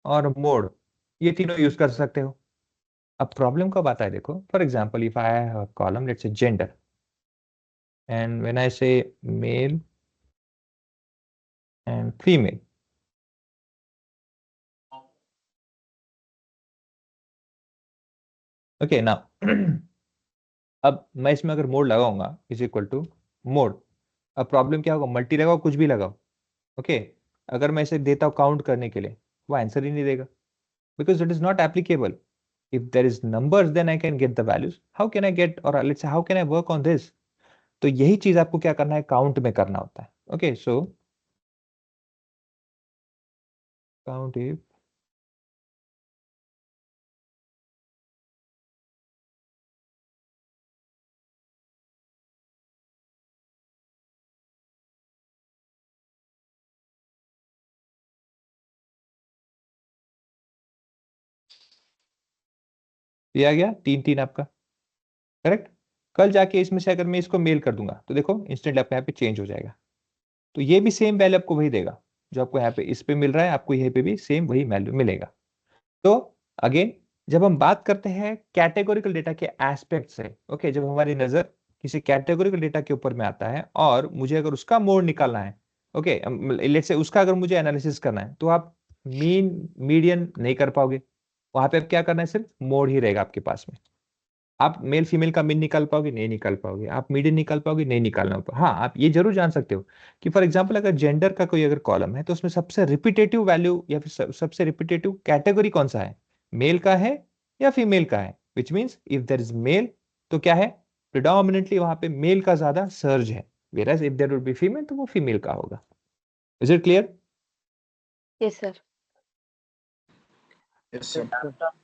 और mode, ये तीनों use कर सकते हो। अब प्रॉब्लम कब आता है देखो, for example if I have a column, let's say gender, and when I say male and female, okay now अब मैं इसमें अगर मोड लगाऊंगा इज इक्वल टू मोड, अब प्रॉब्लम क्या होगा, मल्टी लगाओ कुछ भी लगाओ, ओके अगर मैं इसे देता हूं काउंट करने के लिए, वो आंसर ही नहीं देगा, because it is not applicable, if there is numbers then I can get the values. How can I get, or let's say how can I work on this? तो यही चीज आपको क्या करना है, काउंट में करना होता है. ओके, सो काउंट इफ दिया गया 3 आपका, करेक्ट. कल जाके इसमें से अगर मैं इसको मेल कर दूंगा तो देखो इंस्टेंट आपका यहाँ पे चेंज हो जाएगा. तो ये भी सेम वैल्यू आपको वही देगा जो आपको यहाँ पे इस पे मिल रहा है, आपको यहाँ पे भी सेम वही वैल्यू मिलेगा. तो अगेन जब हम बात करते हैं कैटेगोरिकल डेटा के एस्पेक्ट से, ओके, जब हमारी नजर किसी कैटेगोरिकल डेटा के ऊपर में आता है और मुझे अगर उसका मोड निकालना है, ओके, लेट्स से उसका अगर मुझे एनालिसिस करना है, तो आप मीन मीडियन नहीं कर पाओगे. वहां पे आप क्या करना है, सिर्फ मोड ही रहेगा आपके पास में. आप मेल फीमेल का मीन निकाल पाओगे, नहीं निकाल पाओगे. आप मीडियन निकाल पाओगे, नहीं निकालना पाओगे. हाँ, आप ये जरूर जान सकते हो कि फॉर एग्जांपल अगर जेंडर का कोई अगर कॉलम है तो उसमें सबसे रिपीटेटिव वैल्यू या फिर सबसे रिपीटेटिव कैटेगरी कौन सा है, मेल का है या फीमेल का है. Which means if there is male तो क्या है, प्रिडोमिनेटली वहां पे मेल का ज्यादा सर्ज है, whereas if there would be female तो वो फीमेल का होगा. Is it clear? Yes sir. Yes, sir.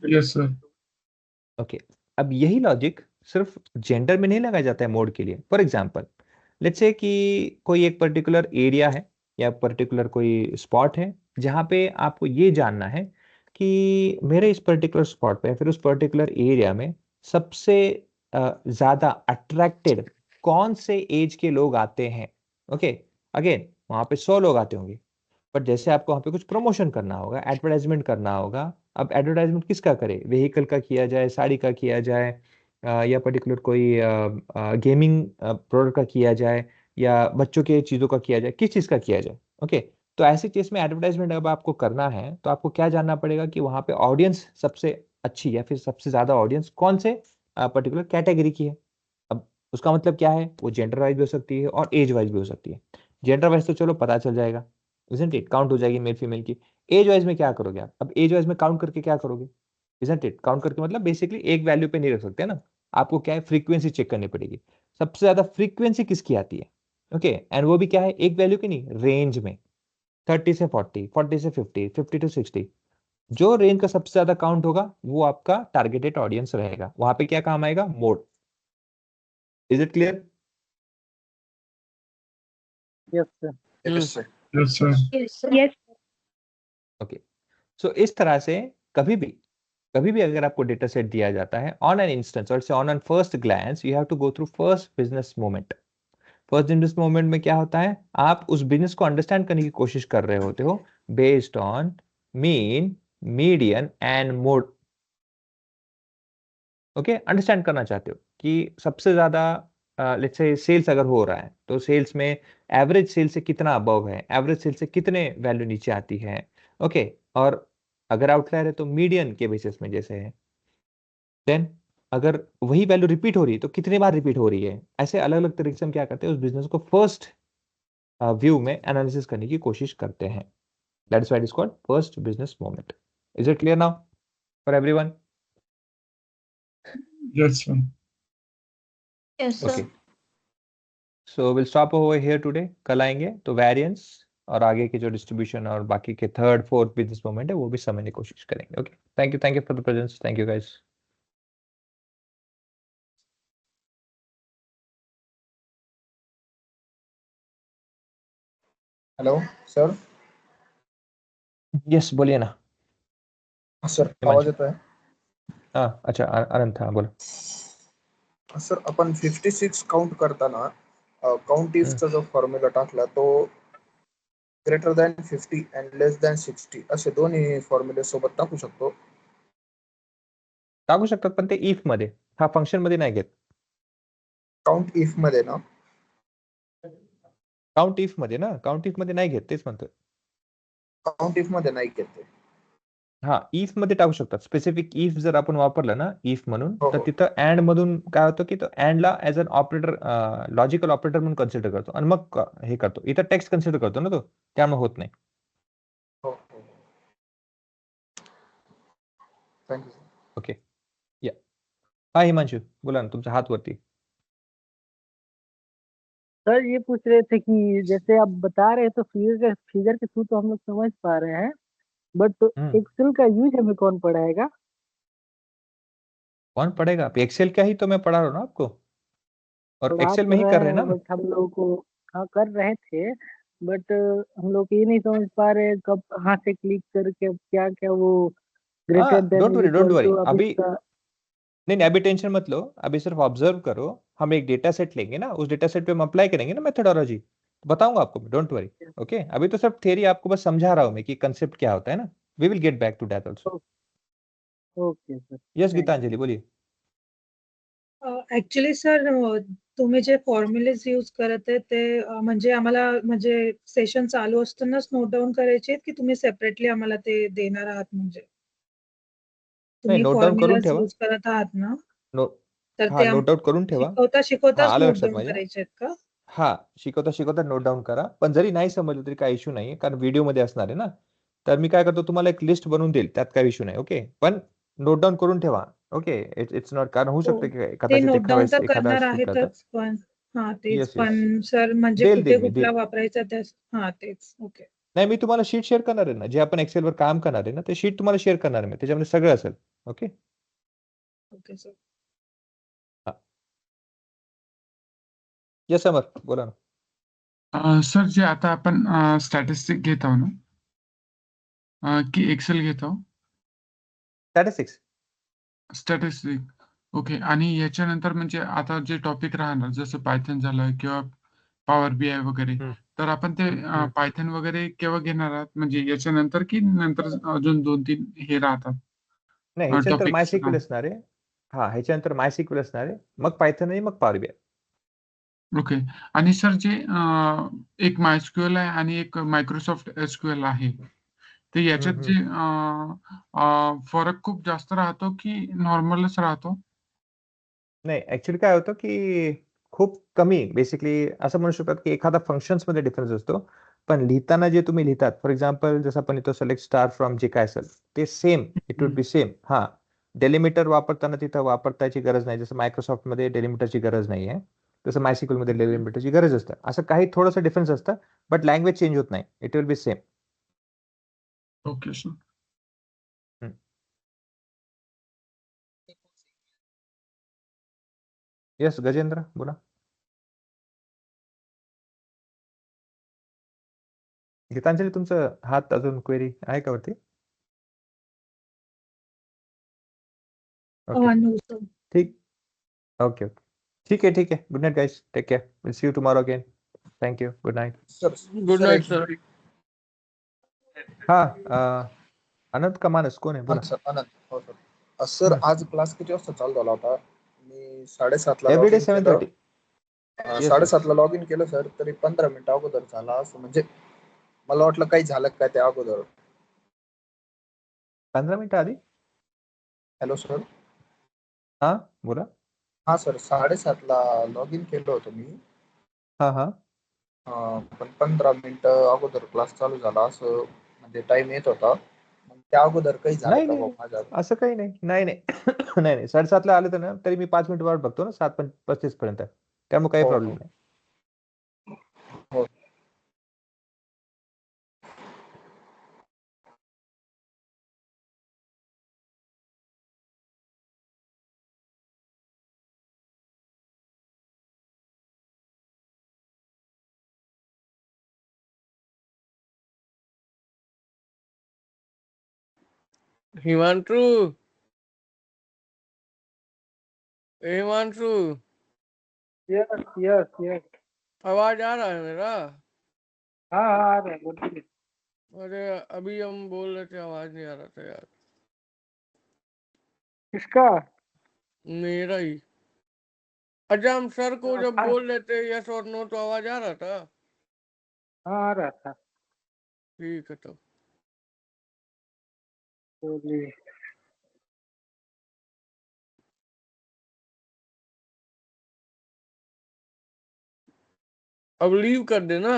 Yes sir. Okay, अब यही लॉजिक सिर्फ जेंडर में नहीं लगाया जाता है मोड के लिए. फॉर एग्जाम्पल लेट्स से कि कोई एक पर्टिकुलर एरिया है या पर्टिकुलर कोई स्पॉट है जहाँ पे आपको ये जानना है कि मेरे इस पर्टिकुलर स्पॉट पे फिर उस पर्टिकुलर एरिया में सबसे ज्यादा अट्रैक्टेड कौन से एज के लोग आते हैं. ओके, अगेन वहां पे 100 लोग आते होंगे, बट जैसे आपको वहां पे कुछ प्रमोशन करना होगा, एडवर्टाइजमेंट करना होगा. अब एडवर्टाइजमेंट किसका करे, व्हीकल का किया जाए, साड़ी का किया जाए, या पर्टिकुलर कोई गेमिंग प्रोडक्ट का किया जाए, या बच्चों के चीज़ों का किया जाए, किस चीज़ का किया जाए. ओके, तो ऐसी चीज़ में एडवर्टाइजमेंट अब आपको करना है तो आपको क्या जानना पड़ेगा कि वहां पे ऑडियंस सबसे अच्छी या फिर सबसे ज्यादा ऑडियंस कौन से पर्टिकुलर कैटेगरी की है. अब उसका मतलब क्या है, वो जेंडर वाइज भी हो सकती है और एज वाइज भी हो सकती है. जेंडर वाइज तो चलो पता चल जाएगा, इजंट इट, काउंट हो जाएगी मेल फीमेल की. एज वाइज में क्या करोगे आप, अब एज वाइज में काउंट करके क्या करोगे, इजंट इट, काउंट करके मतलब बेसिकली एक वैल्यू पे नहीं रख सकते ना, आपको क्या है फ्रीक्वेंसी चेक करनी पड़ेगी. सबसे ज्यादा फ्रीक्वेंसी किसकी आती है, ओके, एंड वो भी क्या है एक वैल्यू की नहीं, रेंज में 30 से 40, 40 से 50, 50 टू 60. जो रेंज का सबसे ज्यादा काउंट होगा वो आपका टारगेटेड ऑडियंस रहेगा. वहां पे क्या काम आएगा, mode. Is it clear? Yes, sir. Yes, sir. Yes sir. Yes sir. Yes. Okay, so इस तरह से कभी भी अगर आपको डेटा सेट दिया जाता है ऑन एन इंस्टेंस और on an first glance, you have to go through first business moment. First business moment में क्या होता है, आप उस बिजनेस को अंडरस्टैंड करने की कोशिश कर रहे होते हो based on mean, median and mode. Okay, understand करना चाहते हो कि सबसे ज्यादा लेट्स से सेल्स अगर हो रहा है तो सेल्स में एवरेज सेल से कितना अबव है, एवरेज सेल से कितने वैल्यू नीचे आती है. ओके, और अगर आउटलायर है तो मीडियन के बेसिस में जैसे है. देन अगर वही वैल्यू रिपीट हो रही है तो कितनी बार रिपीट हो रही है. ऐसे अलग अलग तरीके से हम क्या करते हैं, उस बिजनेस को फर्स्ट व्यू में एनालिसिस करने की कोशिश करते हैं. That is why it is called first business moment. Is it clear now for everyone? Yes sir. Yes okay, sir. So will stop over here today. कल आएंगे तो वेरिएंस और आगे के जो डिस्ट्रीब्यूशन और बाकी के थर्ड फोर्थ बिजनेस मोमेंट है वो भी समझने की कोशिश करेंगे. Okay, thank you for the presence. Thank you guys. Hello, sir. Yes, बोलिए ना. सर आवाज येतोय? हाँ, अच्छा, आनंद था, बोलो. सर आपण 56 काउंट करताना काउंट इफचा जो फॉर्म्युला टाकला तो greater than 50 and less than 60 असे दोन्ही फॉर्म्युले सोबत टाकू शकतो. टाकू शकतात पण ते इफ मध्ये, हा फंक्शन मध्ये नाही घेत. काउंट इफ मध्ये ना? काउंट इफ मध्ये ना, काउंट इफ मध्ये नाही घेत, तेच म्हणतोय. काउंट इफ मध्ये नाही घेत ते. हा, इफ मध्ये टाकू शकतात. स्पेसिफिक इफ जर आपण वापरलं ना इफ म्हणून, हो, तर हो. तिथं अँड मधून काय होतं की तो अँडला as an operator, logical operator म्हणून कन्सिडर करतो आणि मग हे करतो. इथं टेक्स्ट कन्सिडर करतो ना तो, त्यामुळे होत नाही. हो, हो. थँक्यू. ओके. हा हिमांशु बोला ना, तुमचा हात वरती. सर ये पूछ रहे थे कि जैसे आप बता रहे हैं तो फिगर के थ्रू तो हम लोग समझ पा रहे हैं, बट एक्सेल का यूज हमें कौन पढ़ाएगा? कौन पढ़ेगा? आप एक्सेल का ही तो मैं पढ़ा रहा हूँ ना आपको, और पढ़ा एक्सेल तो में ही कर रहे हैं ना हैं, हम। बट हम लोग को हाँ कर रहे थे, बट हम लोग ये नहीं समझ पा रहे कब कहाँ से क्लिक करके क्या क्या वो greater don't worry then don't equal worry, to अब अभी इसका नहीं नहीं, अभी टेंशन मत लो, अभी सिर्फ ऑब्जर्व करो. हम एक डेटा सेट लेंगे ना, उस डेटा सेट पे हम अप्लाई करेंगे ना मेथोडोलॉजी, बताऊंगा आपको, डोंट वरी. ओके, अभी तो सिर्फ थियरी आपको बस समझा रहा हूँ मैं कि कंसेप्ट क्या होता है ना. We will get back to that also. Okay sir, yes thank Gitanjali बोलिए. ऍक्च्युली सर तुम्ही जे फॉर्म्युलेज यूज करत आहे ते म्हणजे आम्हाला म्हणजे सेशन चालू असतानाच नोट डाऊन करायचे आहेत की तुम्ही सेपरेटली आम्हाला ते देणार आहात? म्हणजे नाही, तुम्ही नोट डाऊन करून फॉर्म्युलाज ठेवा. यूज करत आहात ना, नो तर हा ते नोट आउट करून ठेवा. शिकवता हा शिकवताच आलं नोट लक्षात डाऊन माझ्या. करायचे आहेत का? हा शिकवता शिकवता नोट डाऊन करा, पण जरी नाही समजलं तरी काही इश्यू नाही, कारण व्हिडिओ मध्ये असणार आहे ना. तर मी काय करतो, तुम्हाला एक लिस्ट बनवून देईल, त्यात काही इश्यू नाही. ओके, पण नोट डाऊन करून ठेवा. ओके, इट्स नॉट, कारण होऊ हो, शकतं की ते कदाचित नोट डाऊन तर एखादा करणार स्किप करतं. आहेतच, पण तेच, येस येस, पण सर म्हणजे देईल कुठे देईल मी कुठला देईल. वापरायचा त्या तेच. ओके. नाही, मी तुम्हाला शीट शेअर करणार आहे ना, जे आपण एक्सेलवर काम करणार आहे ना, ते शीट तुम्हाला शेअर करणार आहे मी, त्याच्यामध्ये सगळं असेल. ओके. Okay sir. येस अमर बोला ना. सर जे आता आपण स्टॅटिस्टिक घेत आहोत ना, की एक्सेल घेत आहोत? स्टॅटिस्टिक्स. स्टॅटिस्टिक. ओके. आणि याच्यानंतर म्हणजे आता जे टॉपिक राहणार जसं पायथन झालं किंवा पॉवर बीआय वगैरे, तर आपण ते पायथन वगैरे केव्हा घेणार आहात? म्हणजे याच्यानंतर की नंतर अजून 2-3 हे राहतात नाही, ह्याच्यानंतर माय टॉपिक्स? सिक्वेल असणार आहे. हा, ह्याच्यानंतर माय सिक्वेल असणार आहे, मग पायथन आणि मग पॉवर बीआय. ओके. आणि सर जे एक मायस्क्यूएल आहे आणि एक मायक्रोसॉफ्ट एसक्यूएल आहे, तर याच्यात जे फरक खूप जास्त राहतो की नॉर्मलच राहतो? नाही, ऍक्च्युली काय होतं की खूप कमी, बेसिकली असं म्हणू शकतात की एखादा फंक्शन्स मध्ये डिफरन्स असतो, पण लिहिताना जे तुम्ही लिहितात, फॉर एक्झाम्पल जसं आपण इथं सिलेक्ट स्टार फ्रॉम जे काय असेल ते same, it would be same. हा, डेलिमीटर वापरताना तिथं वापरताची गरज नाही, जसं मायक्रोसॉफ्ट मध्ये डेलिमीटरची गरज नाही आहे, तसं मायसिक्वल मध्ये डेलिमीटरची गरज असतं. असं काही थोडंसं डिफरन्स असतं, बट लँग्वेज चेंज होत नाही, it will be same. Okay sir. Yes Gajendra बोला. गीतांजली तुमचं हात अजून क्वेरी आहे का वरती? Okay no sir. ठीक. ओके ओके, ठीक आहे ठीक आहे. Good night guys, take care, will see you tomorrow again. Thank you, good night. Sir good sir night एक सर. हा अनंत का मानस कोण आहे हा बोला. सर आनंद. हो सर. सर आज क्लास किती वाजता चालू झाला होता? मी 7:30 ला लॉग एव्हरीडे इन केलं. 7:30. Yes sir. 7:30 ला लॉग इन केलं सर, तरी 15 मिनिटं अगोदर झाला. असं म्हणजे मला वाटलं काही झालं काय त्या अगोदर. 15 मिनिटं आधी. Hello sir. हा बोला. हा सर, 7:30 ला लॉग इन केलं होतं मी. हा हा, पण 15 मिनिटं अगोदर क्लास चालू झाला असं म्हणजे टाइम येत होता. मग त्या अगोदर काही झालं नाही का नाही बा नाही, माझ्या? असं काही नाही. नाही नाही नाही नाही, 7:30ला आलं तर ना, तरी मी 5 मिनिट वाट बघतो ना, 7:35 पर्यंत, त्यामुळे काही हो प्रॉब्लेम हो नाही. हो. Himanshu, Himanshu, yes yes yes. आवाज आ रहा है मेरा? हाँ हाँ आ रहा है, बोलिए. अरे अभी हम बोल रहे थे, आवाज नहीं आ रहा था यार. किसका? मेरा ही. अच्छा, हम सर को जब हाँ बोल रहे थे यस और नो तो आवाज आ रहा था? आ रहा था. ठीक है तो. बोलिए. अब लीव कर देना.